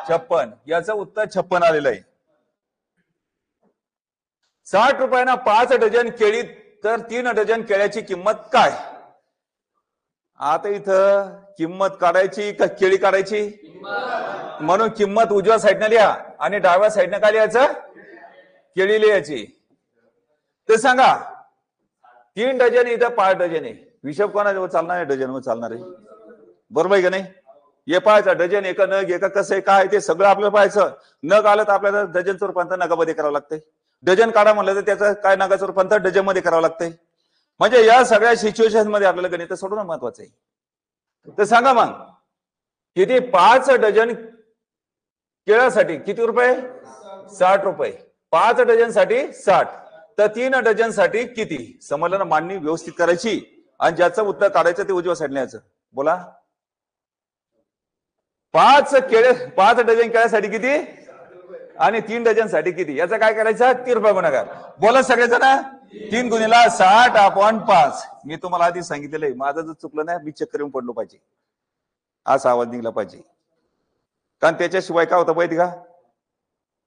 56. याचं उत्तर 56 आलेलं आहे. 60 रुपयांना 5 डझन केळी, तर 3 डझन केळ्याची किंमत काय? आता इथं किंमत काढायची का केळी काढायची? म्हणून किंमत उजव्या साईडने लिहा आणि डाव्या साईडने काय लिहायचं? केळी लिहायची. ते सांगा 3 डझन इथं 5 डझन आहे, हिशोब कोणाजवळ चालणार आहे? डझनवर चालणार आहे, बरोबर आहे का नाही? हे पाहायचं डझन एका नग एका कसं आहे काय ते सगळं आपल्याला पाहायचं. नग आलं तर आपल्याला डझनचं रूपांतर नगामध्ये करावं लागतंय. डझन काढा म्हणलं तर त्याचं काय नगाचं रूपांतर डझन मध्ये करावं लागतंय. म्हणजे या सगळ्या सिच्युएशन मध्ये आपल्याला गणित सोडवणं महत्वाचं आहे. तर सांगा मग किती? 5 डझन केळ्यासाठी किती रुपये? 60 रुपये. 5 डझन साठी 60, तर 3 डझन साठी किती? समजलं ना? मांडणी व्यवस्थित करायची आणि ज्याचं उत्तर काढायचं ते उजव्या साईडने यायचं. बोला. 5 डझन केळ्यासाठी किती आणि 3 डझन साठी किती? याचं काय करायचं? 3 रुपये गुणाकार. बोला सगळेजण. 3 गुणिला 60/5. मी तुम्हाला आधी सांगितलेलं आहे, माझं जर चुकलं नाही मी चक्कर येऊन पडलो पाहिजे, असा आवाज निघला पाहिजे. कारण त्याच्याशिवाय काय होतं माहिती का?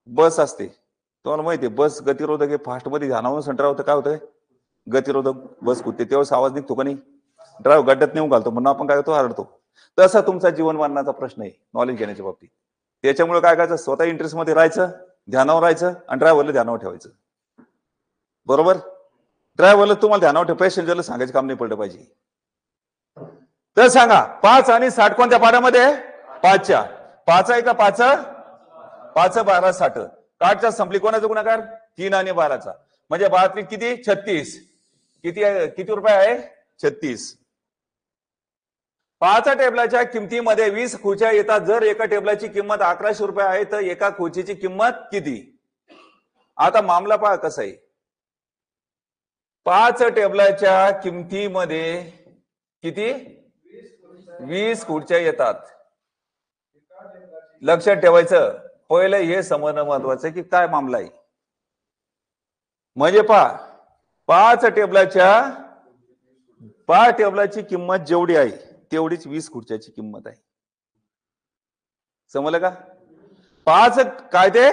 बस असते, तुम्हाला माहिती आहे, बस गतिरोधक आहे, फास्ट मध्ये ध्यानावून सेंटर होतं. काय होतं? गतिरोधक बस कुठते त्यावेळेस आवाज निघतो का नाही? ड्रायव्हर गड्ड्यात नेऊन घालतो म्हणून आपण काय होतो? हरडतो. तसा तुमचा जीवन मानण्याचा प्रश्न आहे नॉलेज घेण्याच्या बाबतीत. त्याच्यामुळे काय करायचं? स्वतः इंटरेस्ट मध्ये राहायचं, ध्यानावर राहायचं आणि ड्रायव्हरला ध्यानावर ठेवायचं. बरोबर? ड्रायव्हरला तुम्हाला ध्यानावर ठेव, पॅसेंजरला सांगायचं काम नाही पडलं पाहिजे. तर सांगा 5 आणि 60 कोणत्या पाड्यामध्ये? 5च्या. 5 आहे का 5? 5 12 60. काठच्या संपली, कोणाचा गुणाकार? 3 आणि 12चा. म्हणजे 12 किती? 36. किती रुपये आहे? 36. 5 टेबलाच्या किमतीमध्ये 20 खुर्च्या येतात. जर एका टेबलाची किंमत 1100 रुपये आहे तर एका खुर्चीची किंमत किती? आता मामला पहा कसा आहे. 5 टेबलाच्या किमतीमध्ये किती? 20 खुर्च्या येतात. लक्षात ठेवायचं, पहिलं हे समजणं महत्वाचं आहे की काय मामला आहे. म्हणजे पहा 5 टेबलाची किंमत जेवढी आहे तेवढीच 20 खुर्च्याची किंमत आहे. समजलं का? 5 काय ते?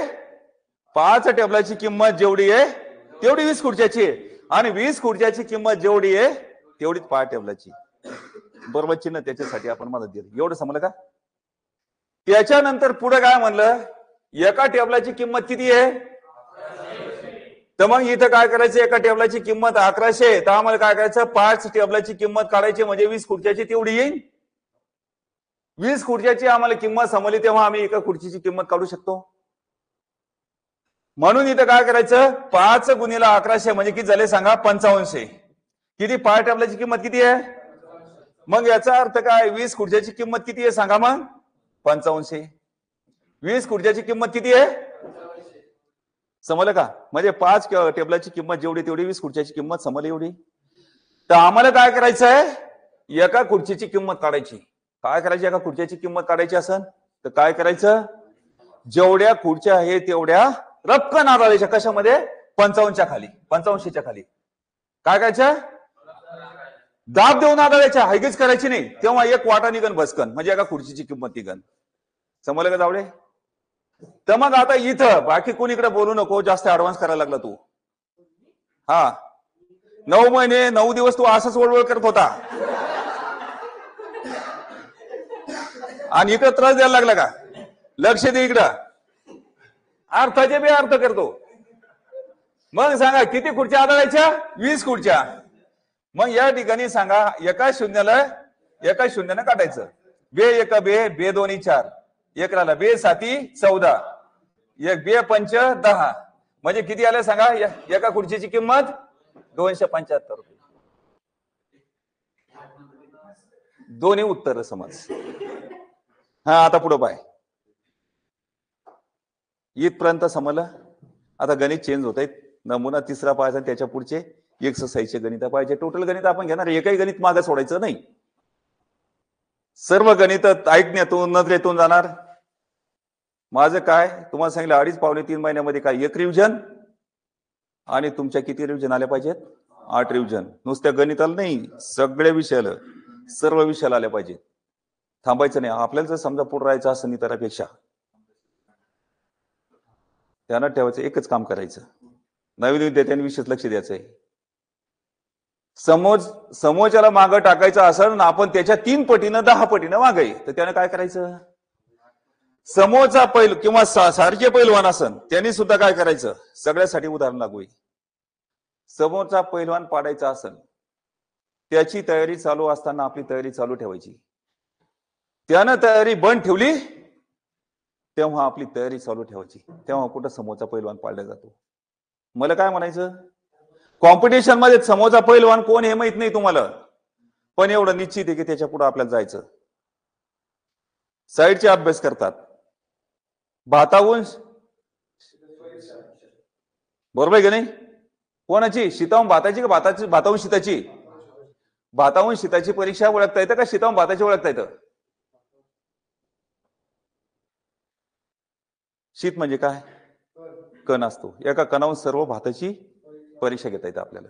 5 टेबलाची किंमत जेवढी आहे तेवढी 20 खुर्च्याची आहे आणि 20 खुर्च्याची किंमत जेवढी आहे तेवढीच 5 टेबलाची. बरोबर चिन्ह त्याच्यासाठी आपण मदत दिली. एवढं समजलं का? त्याच्यानंतर पुढे काय म्हणलं? एका टेबलाची किंमत किती आहे? तर मग इथं काय करायचं? एका टेबलाची किंमत 1100, तर आम्हाला काय करायचं? 5 टेबलाची किंमत काढायची, म्हणजे 20 खुर्च्याची तेवढी येईल. 20 खुर्च्याची आम्हाला किंमत समजली तेव्हा आम्ही एका खुर्चीची किंमत काढू शकतो. म्हणून इथं काय करायचं? 5 गुणिला 1100 म्हणजे किती झाले सांगा? 5500. किती? 5 टेबलाची किंमत किती आहे? मग याचा अर्थ काय? 20 खुर्च्याची किंमत किती आहे सांगा मग? 5500. 20 खुर्च्याची किंमत किती आहे? समजलं का? म्हणजे 5 टेबलाची किंमत जेवढी तेवढी 20 खुर्च्याची किंमत समजली एवढी. तर आम्हाला काय करायचं आहे? एका खुर्चीची किंमत काढायची. काय करायची? एका खुर्चीची किंमत काढायची असेल तर काय करायचं? जेवढ्या खुर्च्या आहेत तेवढ्या रपकन आदळायच्या. कशामध्ये? 55च्या खाली, 5500च्या खाली. काय करायचं? दाब देऊन आदळायच्या, हायगीच करायची नाही. तेव्हा एक वाटा निघन बसकन, म्हणजे एका खुर्चीची किंमत निघन. समजलं का जावडे? तर मग आता इथं बाकी कोणीकडे बोलू नको, जास्त ऍडव्हान्स करायला लागला तू. हा 9 महिने 9 दिवस तू असंच वळवळ करत होता आणि इकडे त्रास द्यायला लागला का? लक्ष दे इकडं. अर्थाचे बी अर्थ करतो. मग सांगा किती खुर्च्या आदळायच्या? 20 खुर्च्या. मग या ठिकाणी सांगा एका शून्यानं काढायचं. बे एक बे, बे दोन्ही 4, एक राहिला. बे 7 14, एक बे 5 10, म्हणजे किती आलं सांगा? एका खुर्चीची किंमत 275 रुपये. दोन्ही उत्तर समज. हा आता पुढे पाय. इथपर्यंत समजलं. आता गणित चेंज होत आहेत. नमुना तिसरा पाहायचा, त्याच्या पुढचे एक्सरसाइजचे गणित पाहिजे. टोटल गणित आपण घेणार, एकही गणित मागे सोडायचं नाही. सर्व गणित ऐकण्यातून नजरेतून जाणार. माझं काय तुम्हाला सांगितलं 2.5-3 महिन्यामध्ये काय एक रिव्हिजन आणि तुमच्या किती रिव्हिजन आल्या पाहिजेत 8 रिव्हिजन. नुसत्या गणिताला नाही सगळ्या विषयाला सर्व विषयाला आल्या पाहिजेत. थांबायचं नाही. आपल्याला जर समजा पुढे राहायचं असं इतरांपेक्षा त्यांना ठेवायचं एकच काम करायचं. नवीन विद्यार्थ्यांनी विशेष लक्ष द्यायचंय. समोरच्याला मागं टाकायचं असेल ना आपण त्याच्या 3 पटीनं 10 पटीनं मागाय तर त्यानं काय करायचं. समोरचा पैल किंवा सारखे पैलवान असन त्यांनी सुद्धा काय करायचं. सगळ्यासाठी उदाहरण लागू. समोरचा पैलवान पाडायचा असेल त्याची तयारी चालू असताना आपली तयारी चालू ठेवायची. त्यानं तयारी बंद ठेवली तेव्हा आपली तयारी चालू ठेवायची. तेव्हा कुठं समोरचा पैलवान पाडला जातो. मला काय म्हणायचं कॉम्पिटिशन मध्ये समोरचा पैलवान कोण हे माहित नाही तुम्हाला पण एवढं निश्चित आहे की त्याच्या पुढे आपल्याला जायचं. साईडचे अभ्यास करतात. भाताहून बरोबर आहे की नाही. कोणाची शीताहून भाताची का भाताहून शीताची. भाताहून शीताची परीक्षा ओळखता येतं का शीताहून भाताची ओळखता येतं. शीत म्हणजे काय कण असतो. एका कणाहून सर्व भाताची परीक्षा घेता येते आपल्याला.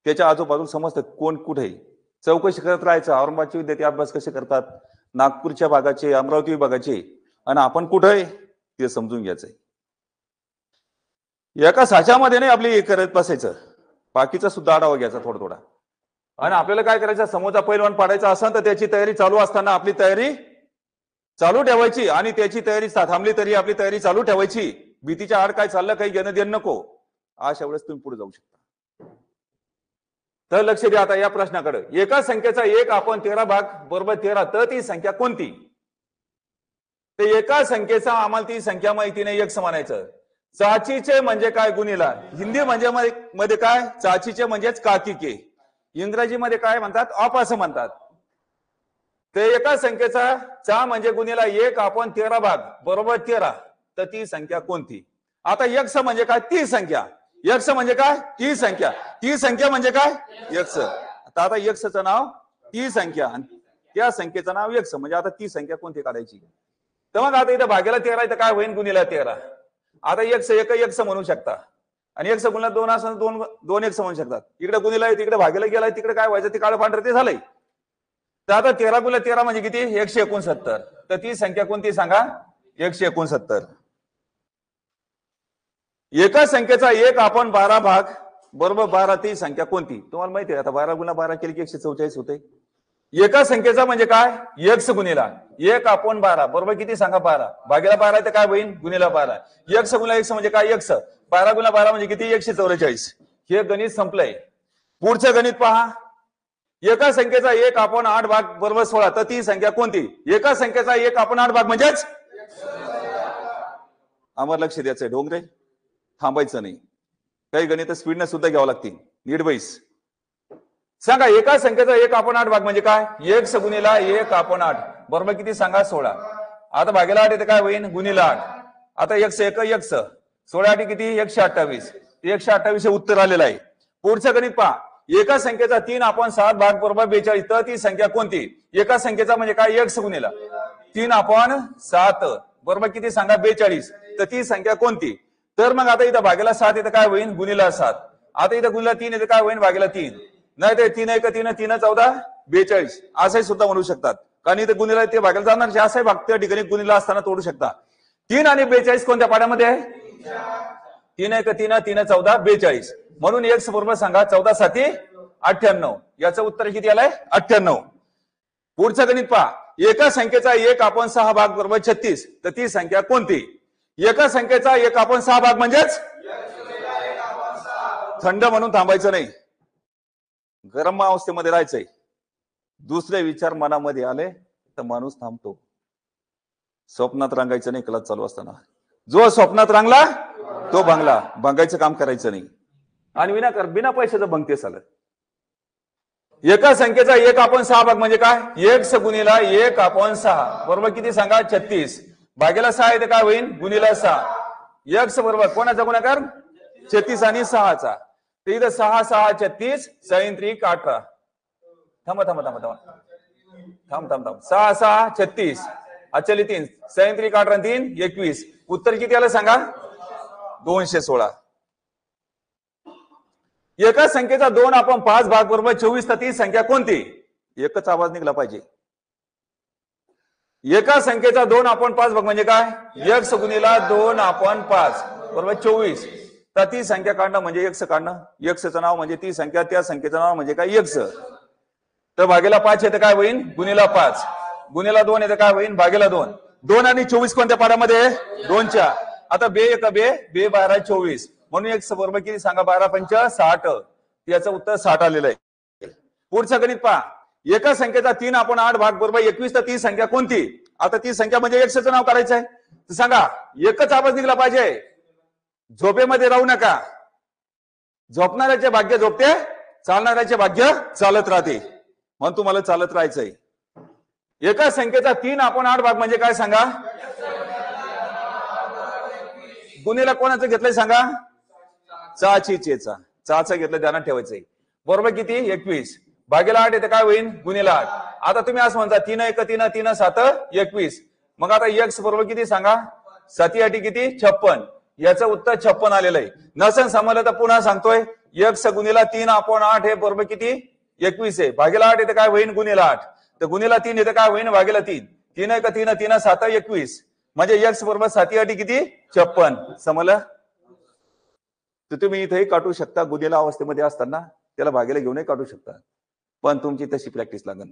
त्याच्या आजूबाजूला समजतात कोण कुठे. चौकशी करत राहायचं. औरंगाबादचे विद्यार्थी अभ्यास कसे करतात नागपूरच्या भागाचे अमरावती विभागाचे आणि आपण कुठे आहे ते समजून घ्यायचंय. एका साच्यामध्ये नाही आपली करत बसायचं. बाकीचा सुद्धा आढावा घ्यायचा थोडा थोडा. आणि आपल्याला काय करायचं समोरचा पैलवान पाडायचा असेल तर त्याची तयारी चालू असताना आपली तयारी चालू ठेवायची आणि त्याची तयारी थांबली तरी आपली तयारी चालू ठेवायची. भीतीच्या आड काय चाललं काही घेणं देणं नको. अशा वेळेस तुम्ही पुढे जाऊ शकता. तर लक्ष द्या आता या प्रश्नाकडे. एका संख्येचा 1 आपण 13 भाग बरोबर 13 तर ती संख्या कोणती. ते एका संख्येचा आम्हाला ती संख्या माहिती नाही एक म्हणायचं. चाचीचे म्हणजे काय गुणिला. हिंदी म्हणजे मध्ये काय चाचीचे म्हणजेच काकिके. इंग्रजीमध्ये काय म्हणतात ऑप असं म्हणतात. ते एका संख्येचा चा म्हणजे गुणिला 1 आपण 13 भाग बरोबर 13 तर ती संख्या कोणती. आता यक्ष म्हणजे काय ती संख्या. यक्ष म्हणजे काय ती संख्या. ती संख्या म्हणजे काय यक्ष. आता यक्षचं नाव ती संख्या आणि त्या संख्येचं नाव यक्ष म्हणजे आता ती संख्या कोणती काढायची. तर मग आता इथं भाग्याला 13 आहे तर काय होईल गुणिला 13. आता यक्ष एक यक्ष म्हणू शकता आणि यक्ष गुणिला 2 असं दोन यक्ष म्हणू शकतात. इकडे गुणिला आहे तिकडे भाग्याला गेलाय तिकडे काय व्हायचं ते काळं पांढरं ते झालंय. तर आता 13 गुणिला 13 म्हणजे किती 169. तर ती संख्या कोणती सांगा 169. एका संख्येचा 1 आपण 12 भाग बरोबर 12 ती संख्या कोणती. तुम्हाला माहिती आहे आता 12 गुणिला 12 केली की 144 होते. एका संख्येचा म्हणजे काय यक्ष गुणिला 1 आपण 12 बरोबर किती सांगा 12 भागेला 12 तर काय होईल गुणिला 12. यक्ष गुणिला यक्ष म्हणजे काय यक्ष. 12 गुणिला 12 म्हणजे किती 144. हे गणित संपलंय. पुढचं गणित पहा. एका संख्येचा 1 आपण 8 भाग बरोबर 16 तर ती संख्या कोणती. एका संख्येचा 1 आपण 8 भाग म्हणजेच आम्हाला लक्ष द्यायचंय. डोंगरे थांबायचं नाही. काही गणित स्पीडने सुद्धा घ्यावं लागतील. नीट बैस. सांगा एका संख्येचा 1 आपण 8 भाग म्हणजे काय 1 गुणिला 1 आपण 8 बरोबर किती सांगा 16. आता भागेला 8 येते काय होईल गुणिला 8. आता यक्ष 16 8 किती 128. 128 हे उत्तर आलेलं आहे. पुढचं गणित पहा. एका संख्येचा 3 आपण 7 भाग बरोबर 42 तर ती संख्या कोणती. एका संख्येचा म्हणजे काय यक्ष गुणिला 3 आपण 7 बरोबर किती सांगा 42 तर ती संख्या कोणती. तर मग आता इथं भागेला 7 येतं काय होईल गुणिला 7. आता इथं गुणिला 3 येतं काय होईल भागेला 3. नाही ते 3 1 3 3 14 42 असंही सुद्धा म्हणू शकतात. कारण इथे गुणिला ते भागायला जाणार जे असंही भाग त्या ठिकाणी गुणिला असताना तोडू शकता. 3 आणि 42 कोणत्या पाड्यामध्ये आहे 3 1 3 3 14 42 म्हणून x बरोबर सांगा 14 7 98. याचं उत्तर किती आलंय 98. पुढचं गणित पहा. एका संख्येचा 1 आपण 6 भाग बरोबर 36 तर ती संख्या कोणती. एका संख्येचा 1 आपण 6 भाग म्हणजेच थंड म्हणून थांबायचं नाही. गरम अवस्थेमध्ये राहायचंय. दुसरे विचार मनामध्ये आले तर माणूस थांबतो. स्वप्नात रांगायचं नाही क्लास चालू असताना. जो स्वप्नात रांगला तो भांगला. भांगायचं काम करायचं नाही आणि बिना पैशाचं भंगते चालत. एका संख्येचा 1 आपण 6 भाग म्हणजे काय 1 गुणिला 1 आपण 6 बरोबर किती सांगा 36 भागेला 6 येते काय होईल गुणिला 6. x बरोबर कोणाचा गुणाकार 36 आणि 6चा. तर इथं 6 6 36 6 3 18. थांबा थांबा थांबा थांबा थांब 6 6 36 अचली 3 37 18 3 21 उत्तर किती आलं सांगा 216. एका संख्येचा 2 आपण 5 भाग बरोबर 24 तर ती संख्या कोणती? एकच आवाज निघला पाहिजे. एका संख्येचा 2 आपण 5 भाग म्हणजे काय? x गुणिला 2 आपण 5 बरोबर 24 तर ती संख्या काढणं म्हणजे x काढणं. x चं नाव म्हणजे ती संख्या, त्या संख्येचं नाव म्हणजे काय? x. तर भागेला 5 येतं काय होईल? गुणिला 5 गुणिला 2 येतं काय होईल? भागेला 2. 2 आणि 24 कोणत्या पाड्यामध्ये? 2च्या. आता बे 1 बे 12 24 म्हणून x बरोबर किती सांगा? 12 पंच 60. याचं उत्तर 60 आलेलं आहे. पुढचं गणित पहा. एका संख्येचा 3 आपण 8 भाग बरोबर 21 तर ती संख्या कोणती? आता ती संख्या म्हणजे x चं नाव काढायचं आहे. तर सांगा एकच आवाज निघला पाहिजे. झोपेमध्ये राहू नका. झोपणाऱ्याचे भाग्य झोपते, चालणाऱ्याचे भाग्य चालत राहते. म्हणून तुम्हाला चालत राहायचंय. एका संख्येचा 3 आपण 8 भाग म्हणजे काय सांगा? गुणिला कोणाचं घेतलंय सांगा? चाची चेचा. चाचं घेतलं ध्यानात ठेवायचंय. बरोबर किती? 21 भागेला 8 येते काय होईल? गुणिला 8. आता तुम्ही असं म्हणता 3 1 3 3 7 21 मग आता x बरोबर किती सांगा? 7 8 किती? 56. याचं उत्तर 56 आलेलं आहे. नसन समजलं तर पुन्हा सांगतोय. x गुणिला 3 आपण 8 हे बरोबर किती? 21 आहे. भागेला 8 येते काय होईल? गुणिला 8. तर गुणिला 3 येते काय होईल? भागेला 3. 3 1 3 3 7 21 म्हणजे x बरोबर 7 8 किती? 56. समजलं? तर तुम्ही इथेही काढू शकता. गुणिला अवस्थेमध्ये असताना त्याला भागेला घेऊनही काढू शकता. पण तुमची तशी प्रॅक्टिस लागेल.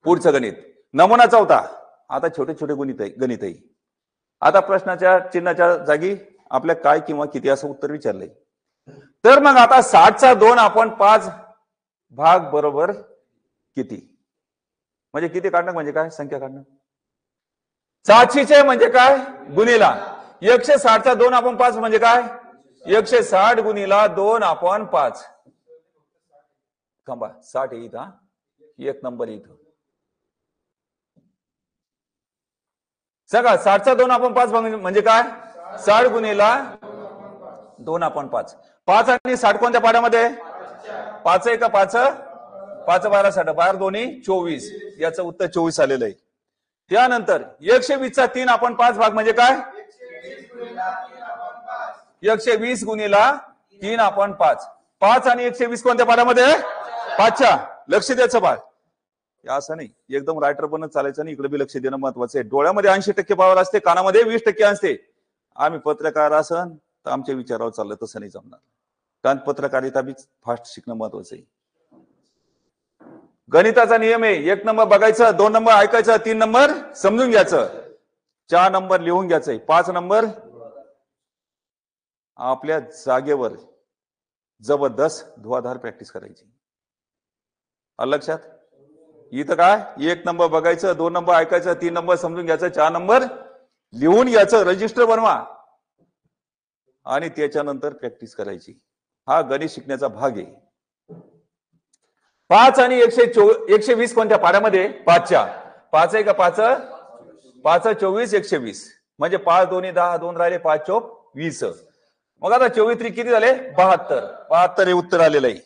पुढचं गणित नमुना 4. आता छोटे छोटे गणितही. आता प्रश्नाच्या चिन्हाच्या जागी आपल्या काय किंवा किती असं उत्तर विचारलंय. तर मग आता 60चा 2 आपण 5 भाग बरोबर किती म्हणजे किती काढणं म्हणजे काय? संख्या काढणं. 700 म्हणजे काय? गुणिला 160चा 2 आपण 5 म्हणजे काय? 160 गुणिला 2 आपण 5. थांबा 60 इथं एक नंबर इथं सगळा 60चा 2 आपण 5 म्हणजे काय? 60 गुणिला 2 आपण 5. 5 आणि 60 कोणत्या पाड्यामध्ये? 5 1 5 5 12 60 12 दोन्ही 24 याचं उत्तर 24 आलेलं आहे. त्यानंतर 120चा 3 आपण 5 भाग म्हणजे काय? 120 गुणिला 3 आपण 5. 5 आणि 120 कोणत्या पाड्यामध्ये? 5च्या. लक्ष द्यायचं बाळ. असं नाही एकदम रायटर बनत चालायचं नाही. इकडे बी लक्ष देणं महत्वाचं आहे. डोळ्यामध्ये 80% पावर असते, कानामध्ये 20% असते. आम्ही पत्रकार असन तर आमच्या विचारावर चाललं तसं नाही जमणार. कारण पत्रकारिता बी फास्ट शिकणं महत्वाचं आहे. गणिताचा नियम आहे 1 नंबर बघायचं, 2 नंबर ऐकायचं, 3 नंबर समजून घ्यायचं, 4 नंबर लिहून घ्यायचंय, 5 नंबर आपल्या जागेवर जबरदस्त धुवाधार प्रॅक्टिस करायची. लक्षात? इथं काय 1 नंबर बघायचं, 2 नंबर ऐकायचं, 3 नंबर समजून घ्यायचं, 4 नंबर लिहून घ्यायचं, रजिस्टर बनवा आणि त्याच्यानंतर प्रॅक्टिस करायची. हा गणित शिकण्याचा भाग आहे. 5 आणि 120 कोणत्या पाड्यामध्ये? 5च्या. 5 1 5 5 24 120 म्हणजे 5 2 10 2 राहिले 5 चोक 20. मग आता 24 किती झाले? 72. 72 हे उत्तर आलेलं आहे.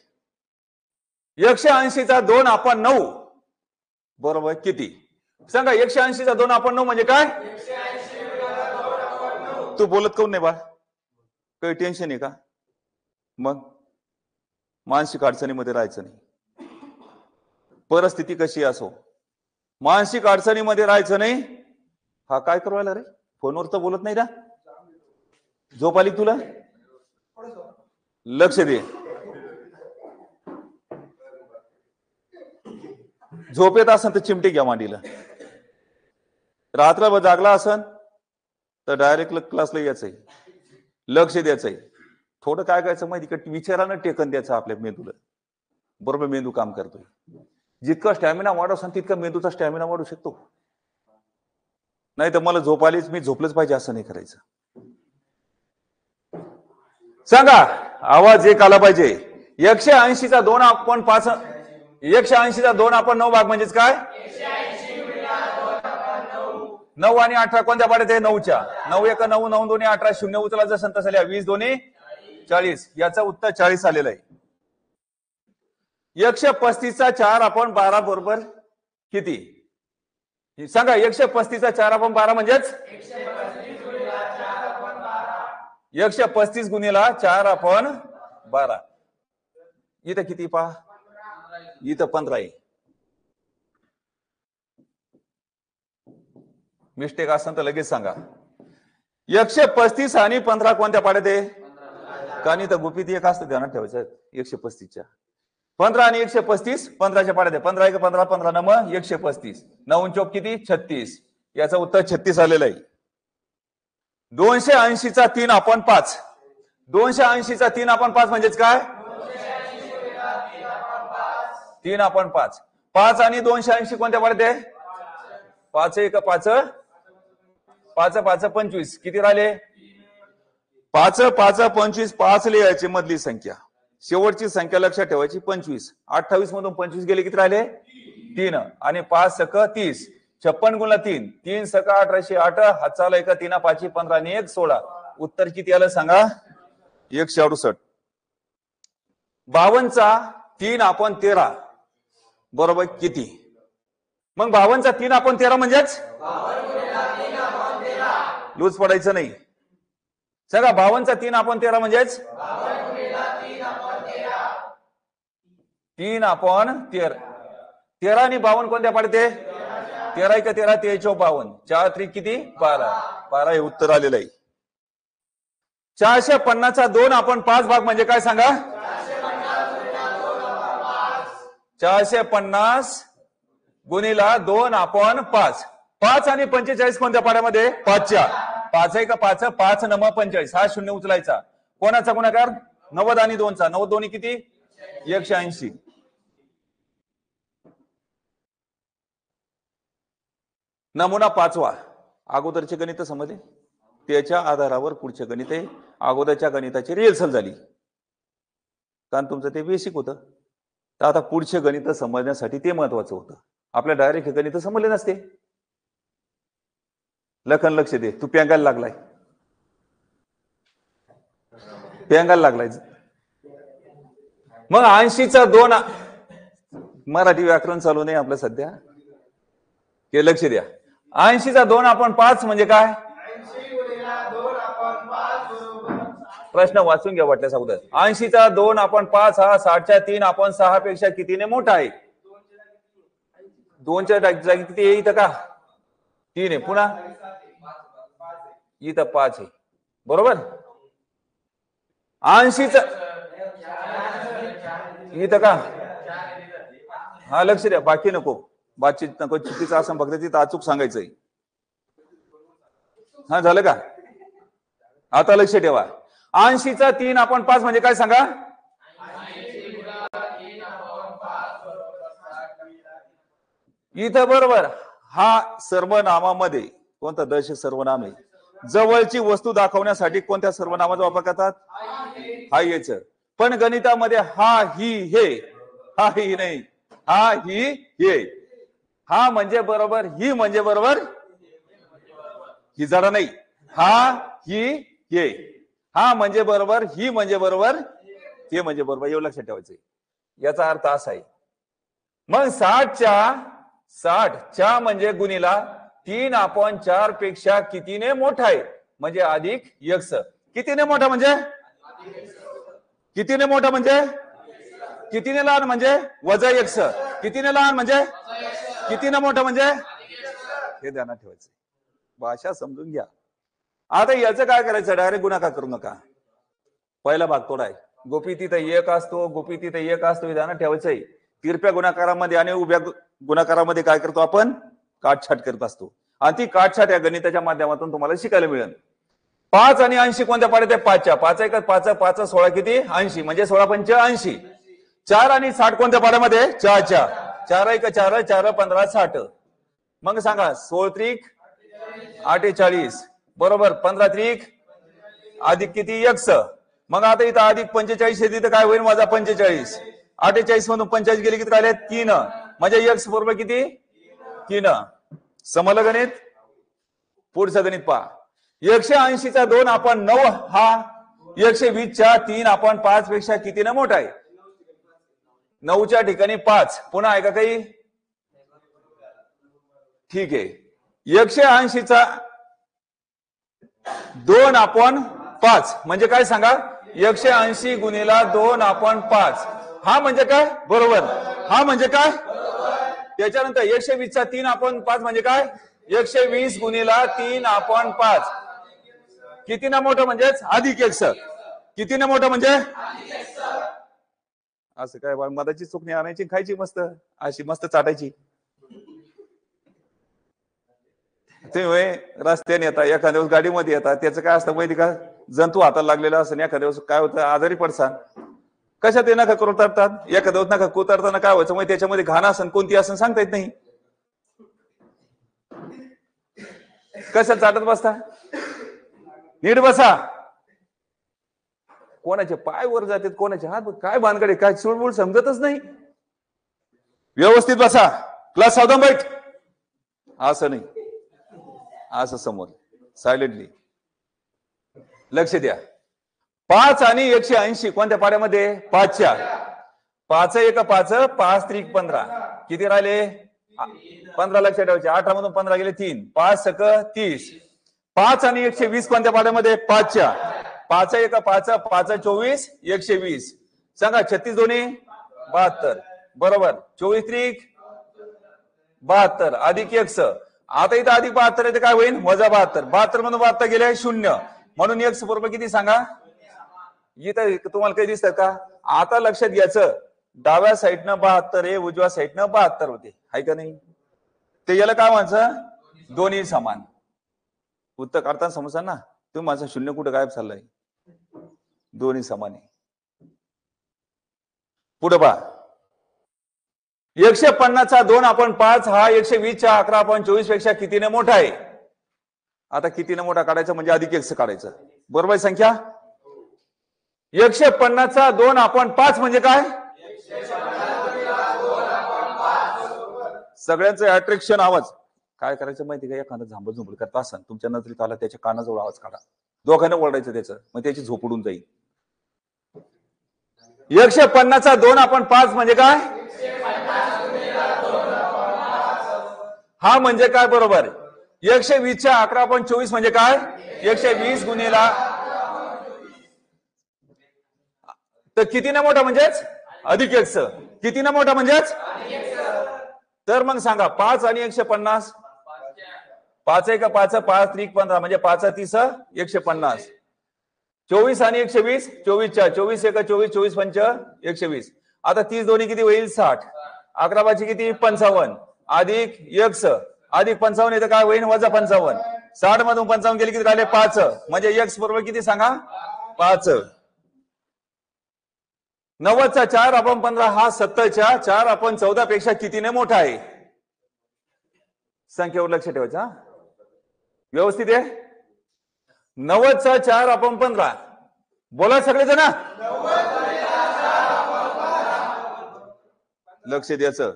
180चा 2 आपण 9 बरोबर किती? सांगा 180चा 2 आपण 9 म्हणजे काय? तू बोलत काऊन नाही बा? काही टेन्शन आहे का? मग मानसिक अडचणीमध्ये राहायचं नाही. परिस्थिती कशी असो मानसिक अडचणीमध्ये राहायचं नाही. हा काय करवायला रे? फोनवर तर बोलत नाही ना? झोप आली तुला? लक्ष दे. झोपेत असन तर चिमटे घ्या मांडीला. रात्रभर जागला असन तर डायरेक्ट क्लासला यायचंय, लक्ष द्यायचंय. थोडं काय करायचं माहिती का? विचारानं टेकन द्यायचं आपल्या मेंदूला. बरोबर मेंदू काम करतोय. जितका स्टॅमिना वाढवसान तितका मेंदूचा स्टॅमिना वाढू शकतो. नाही तर मला झोप आलीच मी झोपलंच पाहिजे असं नाही करायचं. सांगा आवाज एक आला पाहिजे. 180चा 2 आपण 5 180चा 2 आपण 9 भाग म्हणजेच काय? 9 आणि 18 कोणत्या पाड्यात आहे? 9च्या. 9 1 9 9 2 18 शून्य उचलायचं संत झाल्या 20 2 40 याचं उत्तर 40 आलेलं आहे. 135चा 4 आपण 12 बरोबर किती सांगा? 135चा 4/12 म्हणजेच 135 गुणिला 4/12. इथं किती पहा? इथं 15 आहे. मिस्टेक असेल तर लगेच सांगा. 135 आणि 15 कोणत्या पाड्यात आहे? कारण तर गुपित एक असतं, ध्यानात ठेवायचं. 135च्या 15 आणि 135 15च्या पाड्यात आहे. 15 1 15 15 नम 135. 9 चौक किती? 36. याचं उत्तर 36 आलेलं आहे. 280चा 3/5. 280चा 3/5 म्हणजेच काय? 3/5. 5 आणि 280 कोणत्या पाड्यात आहे? 5 1 5 5 5 25. किती राहिले? 5 5 25. 5 लिहायची मधली संख्या, शेवटची संख्या लक्षात ठेवायची 25. 28 मधून 25 गेले, किती राहिले? 3. आणि 5 सक 30. 56 गुणिले 3. 3 सक 1808. हातचाला 1 3 5 15 आणि 1 16. उत्तर किती आलं सांगा? 168. 52चा 3/13 बरोबर किती? मग 52चा 3/13 म्हणजेच लूज पडायचं नाही. सांगा 52चा 3/13 म्हणजेच 3/13. 13 आणि 52 कोणत्या पाडते? 13 1 13 13 चौक 52. 4 3 किती? 12. 12 हे उत्तर आलेलं आहे. 450चा 2/5 भाग म्हणजे काय सांगा? 450 गुणिला 2/5. 5 आणि 45 कोणत्या पाड्यामध्ये? 5च्या. 5 1 5 5 9 45. हा शून्य उचलायचा. कोणाचा गुणाकार? 90 आणि 2चा. 90 दोन्ही किती? 180. नमुना 5वा. अगोदरचे गणित समजले, त्याच्या आधारावर पुढचे गणित आहे. अगोदरच्या गणिताची रिहर्सल झाली कारण तुमचं ते बेसिक होतं. तर आता पुढचे गणित समजण्यासाठी ते महत्वाचं होतं. आपल्या डायरेक्ट गणित समजले नसते. लखन लक्ष दे, तू पेंगायला लागलाय. पेंगायला लागलाय. मग 80चा 2. मराठी व्याकरण चालू नाही आपलं सध्या, हे लक्ष द्या. 80चा 2/5 म्हणजे काय? प्रश्न वाचून घ्या वाटल्यास अगोदर. 80चा 2/5 हा 60च्या 3/6 पेक्षा कितीने मोठा आहे? 2च्या जागी किती आहे इथं का? 3 आहे. पुन्हा इथं 5 आहे. बरोबर. 80चा इथं का? हा लक्ष द्या, बाकी नको, बातचीत नको, चुकीचं असं फक्त तिथं अचूक सांगायचंय. हा झालं का? आता लक्ष ठेवा. 80चा 3/5 म्हणजे काय सांगा? इथं बरोबर. हा सर्वनामामध्ये कोणता? दश सर्वनाम आहे. जवळची वस्तू दाखवण्यासाठी कोणत्या सर्वनामाचा वापर करतात? हा येच. पण गणितामध्ये हा ही हे, हा ही नाही, हा ही हे. हा म्हणजे बरोबर, ही म्हणजे बरोबर, ही जरा नाही. हा ही हे, हा म्हणजे बरोबर, ही म्हणजे बरोबर, हे म्हणजे बरोबर. एवढं लक्षात ठेवायचंय. याचा अर्थ असा आहे. मग 60च्या म्हणजे गुणिला 3/4 पेक्षा कितीने मोठा आहे म्हणजे अधिक x. कितीने मोठा म्हणजे? कितीने मोठा म्हणजे? कितीने लहान म्हणजे वजा x. कितीने लहान म्हणजे? कितीने मोठा म्हणजे? हे ध्यानात ठेवायचं. भाषा समजून घ्या. आता याचं काय करायचं? डायरेक्ट गुणाकार करू नका. पहिला भाग तोडाय. गोपी तिथं 1 असतो, गोपी तिथं 1 असतो, ध्यानात ठेवायचंय. तिरप्या गुणाकारामध्ये आणि उभ्या गुणाकारामध्ये काय करतो आपण? काटछाट करत असतो. आणि ती काटछाट या गणिताच्या माध्यमातून तुम्हाला शिकायला मिळेल. 5 आणि 80 कोणत्या पाड्यात आहे? 5च्या. 5 1 5 5 16 किती? 80 म्हणजे 16 पंच 80. 4 आणि 60 कोणत्या पाड्यामध्ये? 4च्या. 4 1 4 4 15 60. मग सांगा 16 त्रिक 48 बरोबर. 15 त्रिक अधिक किती? x. मग आता इथं अधिक 45 आहे, तिथं काय होईल? माझा 45. 48 मधून 45 गेले किती राहिले? 3. म्हणजे x बरोबर किती? 3. समजलं गणित? पुढचं गणित पहा. 180चा 2/9 हा 120च्या 3/5 पेक्षा कितीने मोठा आहे? 9च्या ठिकाणी 5. पुन्हा आहे का काही? ठीक आहे 180चा 2/5 म्हणजे काय सांगा 180 गुणिला 2/5 हा म्हणजे काय बरोबर हा म्हणजे काय त्याच्यानंतर 120चा 3/5 म्हणजे काय 120 गुणिला 3/5 किती ना मोठं म्हणजेच अधिक x किती ना मोठं म्हणजे असं काय मधाची चुकणी आणायची खायची मस्त अशी मस्त चाटायची ते रस्त्याने येतात एखाद्या दिवस गाडीमध्ये येतात त्याचं काय असतं माहिती का जंतू हाताला लागलेला असं एखाद्या दिवस काय होतं आजारी पडसान कशात ते नका कुतरतात एखाद्या दिवस नका कुतरताना काय व्हायचं मग त्याच्यामध्ये घाण असन कोणती असन सांगता येत नाही कशात चाटत बसता नीट बसा कोणाचे पाय वर जातात कोणाचे हात काय भानगडे काय चुळबुळ समजतच नाही व्यवस्थित बसा क्लास सावधान बैठ असं नाही असं समोर सायलेंटली लक्ष द्या 5 आणि 180 कोणत्या पाड्यामध्ये 5च्या 5 1 5 5 3 15 किती राहिले 15 लक्षात ठेवायचे 8 मधून 15 गेले 3 5 सक 30 5 आणि 120 कोणत्या पाड्यामध्ये 5च्या 5 1 5 5 24 120 सांगा 36 दोन्ही 72 बरोबर 24 त्रिक 72 अधिक x आता इथं अधिक 72 येते काय होईल वजा 72 मधून 72 गेले 0 म्हणून x बरोबर किती सांगा इथं तुम्हाला काही दिसतं का आता लक्षात घ्यायचं डाव्या साईडनं 72 आहे उजव्या साईडनं 72 होते आहे का नाही ते याला काय म्हणायचं दोन्ही समान उत्तर काढताना समजा ना तुम्ही माझं 0 कुठं गायब चाललंय दोन्ही समान आहे पुढे पहा 150चा 2/5 हा 120च्या 11/24 पेक्षा कितीने मोठा आहे आता कितीने मोठा काढायचा म्हणजे अधिक x काढायचं बरोबर आहे संख्या 150चा 2/5 म्हणजे काय सगळ्यांचं अट्रॅक्शन आवाज काय करायचं माहिती का एखादा झांबड झुंबड करत असाल तुमच्या नजरेत आला त्याच्या कानाजवळ आवाज काढा दोघांना ओरडायचं त्याचं मग त्याची झोप उडून जाईल 150चा 2/5 म्हणजे काय हा म्हणजे काय बरोबर 120च्या 11/24 म्हणजे काय 120 गुणिला तर किती ना मोठा म्हणजेच अधिक x किती ना मोठा म्हणजेच तर मग सांगा 5 आणि 150 5 1 5 5 3 15 म्हणजे 5 30 150 24 आणि 120 24च्या 24 1 24 24 5 120 आता 30 दोन्ही किती होईल 60 11 किती 55 अधिक x अधिक 55 येतं काय होईल वजा 55 60 मधून 55 गेले किती राहिले 5 म्हणजे x बरोबर किती सांगा 5 90चा 4/15 हा 70च्या 4/14 पेक्षा कितीने मोठा आहे संख्येवर लक्ष ठेवायचं व्यवस्थित आहे 90चा 4/15 बोला सगळेजण लक्ष द्यायचं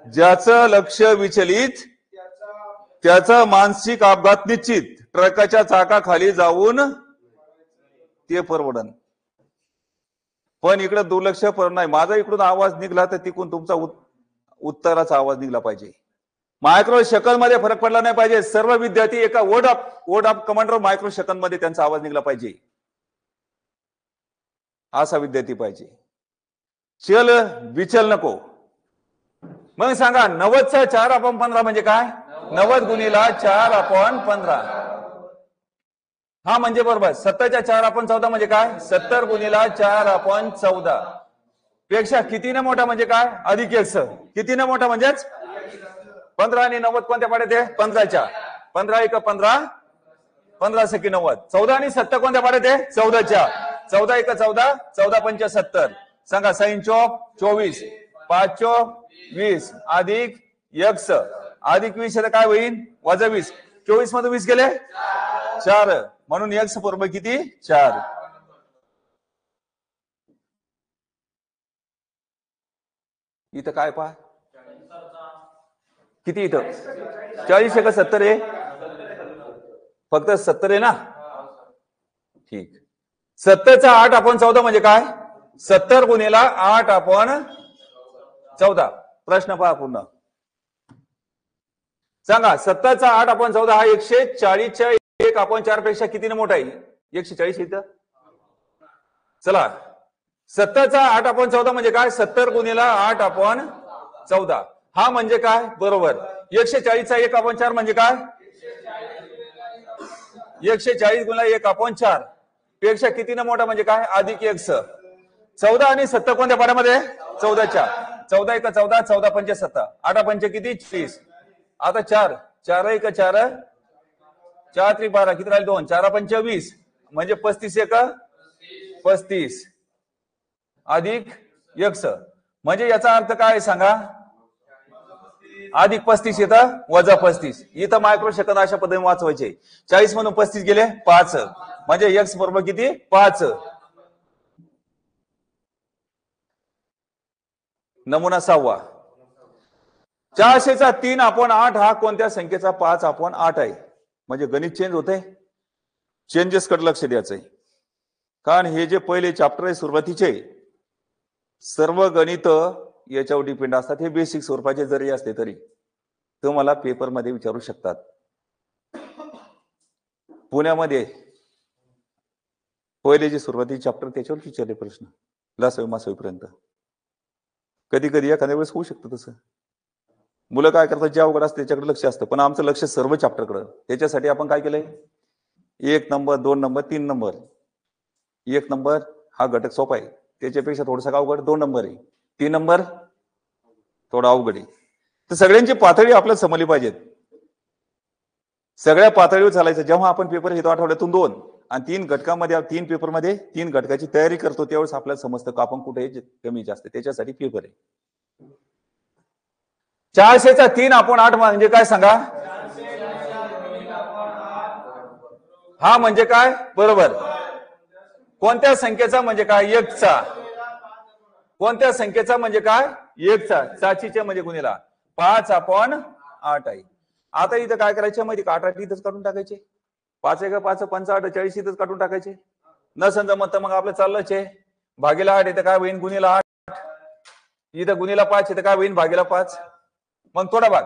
ज्याचं लक्ष विचलित त्याचा मानसिक अपघात निश्चित ट्रकाच्या चाकाखाली जाऊन ते परवडन पण इकडे दुर्लक्ष पर नाही माझा इकडून आवाज निघला तर तिकडून तुमचा उत्तराचा आवाज निघला पाहिजे मायक्रो सेकंद मध्ये फरक पडला नाही पाहिजे सर्व विद्यार्थी एका word of commander micro second मध्ये त्यांचा आवाज निघला पाहिजे असा विद्यार्थी पाहिजे चल विचल नको मग सांगा 90चा 4/15 म्हणजे काय 90 गुणिला 4/15 हा म्हणजे बरोबर 70च्या 4/14 म्हणजे काय 70 गुणिला 4/14 पेक्षा कितीने मोठा म्हणजे काय अधिक x कितीने मोठा म्हणजेच 15 आणि 90 कोणत्या पाड्यात आहे 15च्या 15 1 15 15 सकी 90 14 आणि 70 कोणत्या पाड्यात आहे 14च्या 14 1 14 14 5 70 सांगा 6 चौक 24 5 चौक 20 अधिक x अधिक 20 काय होईल वजा 20 24 मधून 20 गेले 4 म्हणून x बरोबर किती 4 इथं काय पहा किती इथं 40 का 70 आहे फक्त 70 आहे ना ठीक 70चा 8/14 म्हणजे काय 70 गुणिला 8/14 प्रश्न पहा पूर्ण सांगा 70चा 8/14 हा 140च्या 1/4 पेक्षा कितीने मोठा आहे? 140 इथं. चला 70चा 8/14 म्हणजे काय? 70 गुणिला 8/14 हा म्हणजे काय? बरोबर. 140चा 1/4 म्हणजे काय? 140 गुणिला 1/4 पेक्षा कितीने मोठा म्हणजे काय? अधिक x. 14 आणि 70 कोणत्या पाड्यामध्ये? 14च्या. 14 1 14 14 5 7 8 5 किती? 30. आता 4 4 1 4 4 3 12 किती राहिले? 2 4 5 20 म्हणजे 35 1 35 अधिक x. म्हणजे याचा अर्थ काय सांगा? अधिक 35 येतं वजा 35. इथं मायक्रो सेकंद अशा पद्धतीने वाचवायचे. 40 मधून 35 गेले 5 म्हणजे x बरोबर किती? 5. नमुना 6. 400चा 3/8 हा कोणत्या संख्येचा 5/8 आहे? म्हणजे गणित चेंज होते. चेंजेस कडे लक्ष द्यायचंय. कारण हे जे पहिले चॅप्टर आहे सुरुवातीचे सर्व गणित याच्यावर डिपेंड असतात. हे बेसिक स्वरूपाचे जरी असते तरी तुम्हाला पेपरमध्ये विचारू शकतात. पुण्यामध्ये पहिले जे सुरुवातीचे चॅप्टर त्याच्यावर विचारले प्रश्न लासवी मासवीपर्यंत. कधी कधी एखाद्या वेळेस होऊ शकतं तसं. मुलं काय करतात, जे अवघड असतं त्याच्याकडे लक्ष असतं, पण आमचं लक्ष सर्व चॅप्टरकडे. त्याच्यासाठी आपण काय केलंय? 1 नंबर 2 नंबर 3 नंबर. 1 नंबर हा घटक सोपा आहे, त्याच्यापेक्षा थोडासा अवघड 2 नंबर आहे, 3 नंबर थोडा अवघड आहे. तर सगळ्यांची पातळी आपल्याला समजली पाहिजेत. सगळ्या पातळीवर चालायचं. जेव्हा आपण पेपर घेतो आठवड्यातून 2 आणि 3 घटकामध्ये 3 पेपरमध्ये 3 घटकाची तयारी करतो त्यावेळेस आपल्याला समजतं का आपण कुठे कमी जास्त. त्याच्यासाठी पेपर आहे. 400चा 3/8 म्हणजे काय सांगा? हा म्हणजे काय? बरोबर. कोणत्या संख्येचा म्हणजे काय? एकचा. कोणत्या संख्येचा म्हणजे काय? एकचा. 400च्या म्हणजे गुणिला 5/8 आहे. आता इथं काय करायचं माहिती का? 8 इथंच काढून टाकायचे. 5 1 5 5 8 40 इथंच काढून टाकायचे. न समजत मग आपलं चाललंच आहे. भागीला 8 इथं काय होईल? गुणिला 8. इथं गुणिला 5 इथं काय होईल? भागीला 5. मग थोडा भाग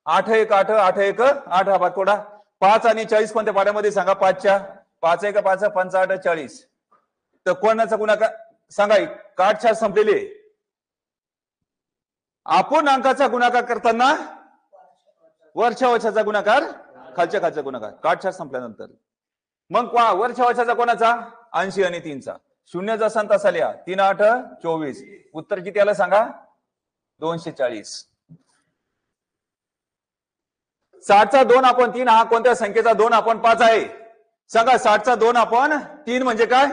8 1 8 8 1 8 हा भाग थोडा. 5 आणि 40 कोणत्या पाड्यामध्ये सांगा? 5च्या. 5 1 5 5 8 40. तर कोणाचा गुणाकार सांगा? काटछाट संपलेली. आपण अंकाचा गुणाकार करताना वरच्या वरच्याचा गुणाकार, खालच्या खालचा गुणाकार. काटछाट संपल्यानंतर मग वरच्या वरच्याचा कोणाचा? 80 आणि 3चा. 0 जसा तसा लिहा. 3 8 24. उत्तर किती आलं सांगा? 240. 60चा 2/3 हा कोणत्या संख्येचा 2/5 आहे? सांगा 60चा 2/3 म्हणजे काय?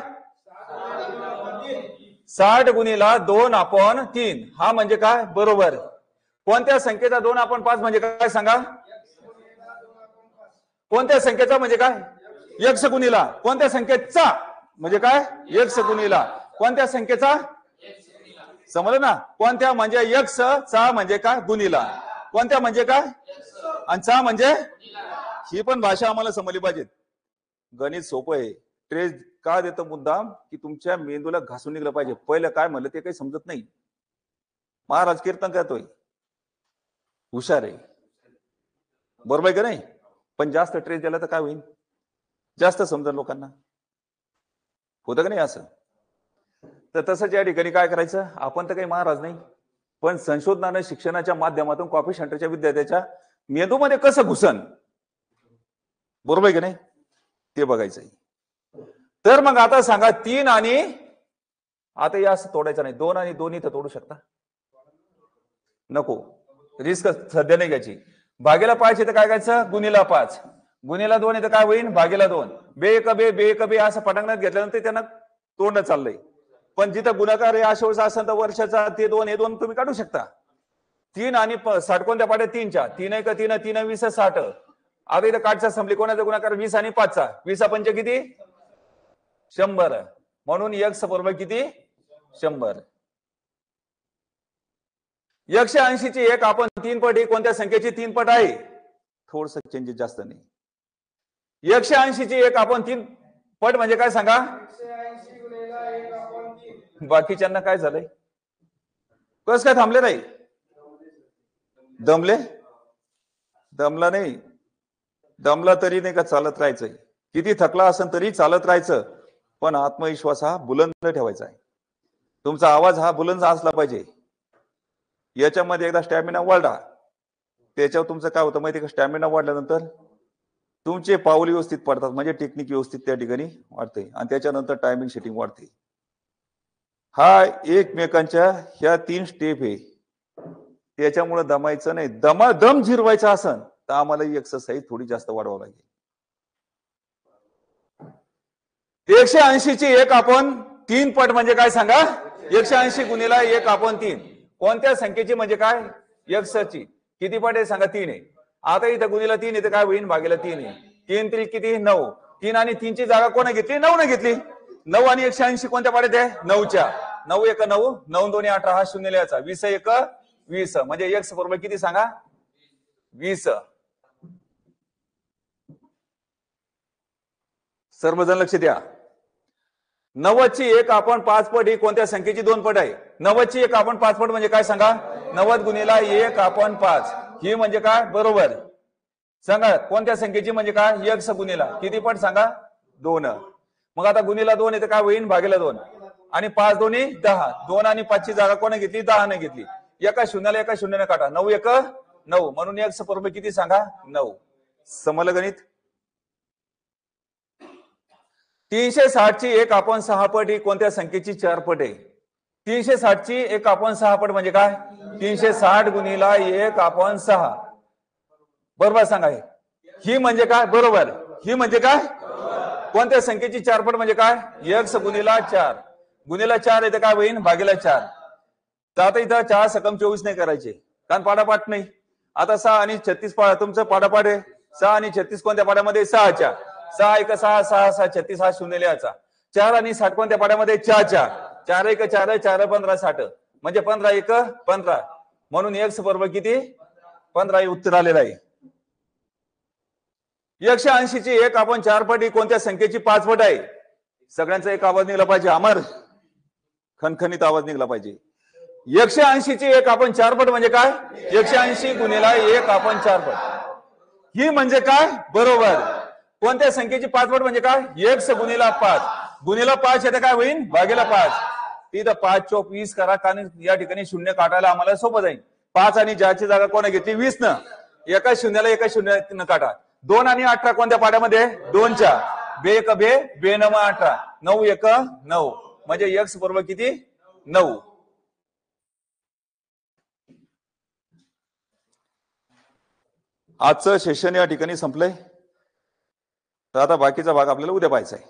60 गुणिला 2/3 हा म्हणजे काय? बरोबर. कोणत्या संख्येचा 2/5 म्हणजे काय सांगा? कोणत्या संख्येचा म्हणजे काय? x गुणिला. कोणत्या संख्येचा म्हणजे काय? x गुणिला. कोणत्या संख्येचा? समजलं ना? कोणत्या म्हणजे x चा म्हणजे काय? गुणिला. कोणत्या म्हणजे काय? आणि चा म्हणजे? ही पण भाषा आम्हाला समजली पाहिजे. गणित सोपं आहे. ट्रेस का देतो मुद्दाम? की तुमच्या मेंदूला घासून निघलं पाहिजे. पहिलं काय म्हणलं ते काही समजत नाही. महाराज कीर्तन करतोय, हुशार आहे, बरोबर आहे का नाही? पण जास्त ट्रेस दिला तर काय होईल? जास्त समजेल लोकांना. होतं का नाही असं? तर तसंच या ठिकाणी काय करायचं? आपण तर काही महाराज नाही, पण संशोधनाने शिक्षणाच्या माध्यमातून कॉफी सेंटरच्या विद्यार्थ्याच्या मेंदूमध्ये कसं घुसन, बरोबर आहे का नाही, ते बघायचंय. तर मग आता सांगा 3 आणि आता या असं तोडायचं नाही. 2 आणि 2 इथं तोडू शकता? नको, रिस्क सध्या नाही घ्यायची. भागीला 5 इथं काय करायचं? गुणिला 5. गुणिला 2 इथं काय होईल? भागीला 2. बे एक बे असं पटांगणात घेतल्यानंतर त्यांना तोडणं चाललंय. पण जिथं गुणाकार हे अशा वेळेस असेल तर वर्षाचा ते 2 हे 2 तुम्ही काढू शकता. 3 आणि 60 कोणत्या पाड्या? 3च्या. 3 1 3 3 20 60. आता इथं काटचा संपली. कोणाचा गुणाकार? 20 आणि 5चा. 20 5 किती? 100. म्हणून x बरोबर किती? 100. 180 ची 1/3 पट ही कोणत्या संख्येची 3 पट आहे? थोडस चेंजेस जास्त नाही. 180 ची 1/3 पट म्हणजे काय सांगा? बाकीच्यांना काय झालंय? कस काय थांबले नाही? दमले? दमला नाही, दमला तरी नाही का चालत राहायचंय, किती थकला असेल तरी चालत राहायचं, पण आत्मविश्वास हा बुलंद ठेवायचा आहे. तुमचा आवाज हा बुलंद असला पाहिजे. याच्यामध्ये एकदा स्टॅमिना वाढला, त्याच्यावर तुमचं काय होतं माहिती का, स्टॅमिना वाढल्यानंतर तुमचे पाऊल व्यवस्थित पडतात, म्हणजे टेक्निक व्यवस्थित त्या ठिकाणी वाढते आणि त्याच्यानंतर टायमिंग सेटिंग वाढते. हा एकमेकांच्या ह्या 3 स्टेप आहे. त्याच्यामुळे दमायचं नाही. दम जिरवायचा असन तर आम्हाला ही एक्सरसाइज थोडी जास्त वाढवावं लागेल. 180 ची 1 आपण 3 पट म्हणजे काय सांगा? 180 गुणिला 1 आपण 3. कोणत्या संख्येची म्हणजे काय? x ची. किती पट आहे सांगा? 3 आहे. आता इथं गुणिला 3 आहे तर काय होईल? भागिले 3 आहे. 3 3 किती? 9. 3 आणि 3 ची जागा कोणा घेतली? 9 ने घेतली. 9 आणि 180 कोणत्या पाड्यात आहे? 9 च्या. 9 1 9, 9 2 18 हा शून्य लिहायचा. 20 1 20 म्हणजे x बरोबर किती सांगा? 20. सर्वजण लक्ष द्या. 90 ची 1 आपण 5 पट ही कोणत्या संख्येची 2 पट आहे? 90 ची 1 आपण 5 पट म्हणजे काय सांगा? 90 गुणिला 1 आपण 5 ही म्हणजे काय? बरोबर सांगा. कोणत्या संख्येची म्हणजे काय? x गुणिला किती पट सांगा? 2. मग आता गुणिला 2 येते काय होईल? भागिले 2 आणि 5 दोन्ही 10. 2 आणि 5 ची जागा कोणा घेतली? 10 ने घेतली. एका शून्याला एका शून्याने काटा. 9 1 9 म्हणून x बरोबर किती सांगा? 9. समजलं गणित? 360 ची 1 आपण 6 पट ही कोणत्या संख्येची 4 पट आहे? 360 ची 1 आपण 6 पट म्हणजे काय? 360 गुणिला 1 आपण 6. बरोबर सांगा. ही म्हणजे काय? बरोबर. ही म्हणजे काय? कोणत्या संख्येची 4 पट म्हणजे काय? x गुणिला 4. गुणिला 4 येते काय होईल? भागिले 4. तर आता इथं 4 सकम 24 नाही करायचे, कारण पाडापाठ नाही. आता 6 आणि 36 पाडा, तुमचं पाडापाठ आहे. 6 आणि 36 कोणत्या पाड्यामध्ये? 6 च्या. 6 1 6 6 6 36 हा शून्य लिहायचा. 4 आणि 60 कोणत्या पाड्यामध्ये? 4 च्या. 4 1 4 4 15 60 म्हणजे 15 1 15 म्हणून x बरोबर किती? 15 हे उत्तर आलेलं आहे. 180 ची 1 आपण 4 पट ही कोणत्या संख्येची 5 पट आहे? सगळ्यांचा एक आवाज निघला पाहिजे. अमर खणखणीत आवाज निघला पाहिजे. 180 ची 1 आपण 4 पट म्हणजे काय? 180 गुणिला 1 आपण 4 पट ही म्हणजे काय? बरोबर. कोणत्या संख्येची 5 पट म्हणजे काय? x गुणिला 5. गुणिला 5 येते काय होईल? भागिले 5. तिथं 5 चोक 20 करा, कारण या ठिकाणी शून्य काढायला आम्हाला सोपं जाईल. 5 आणि ज्याची जागा कोणा घेतली? 20 न. एका शून्याला एका शून्यानं काढा. 2 आणि 18 कोणत्या पाड्यामध्ये? 2 च्या. बे 1 बे, बे 9 18. 9 1 9 म्हणजे x बरोबर किती? 9. आजचं सेशन या ठिकाणी संपलंय. तर आता बाकीचा भाग आपल्याला उद्या पाहायचा आहे.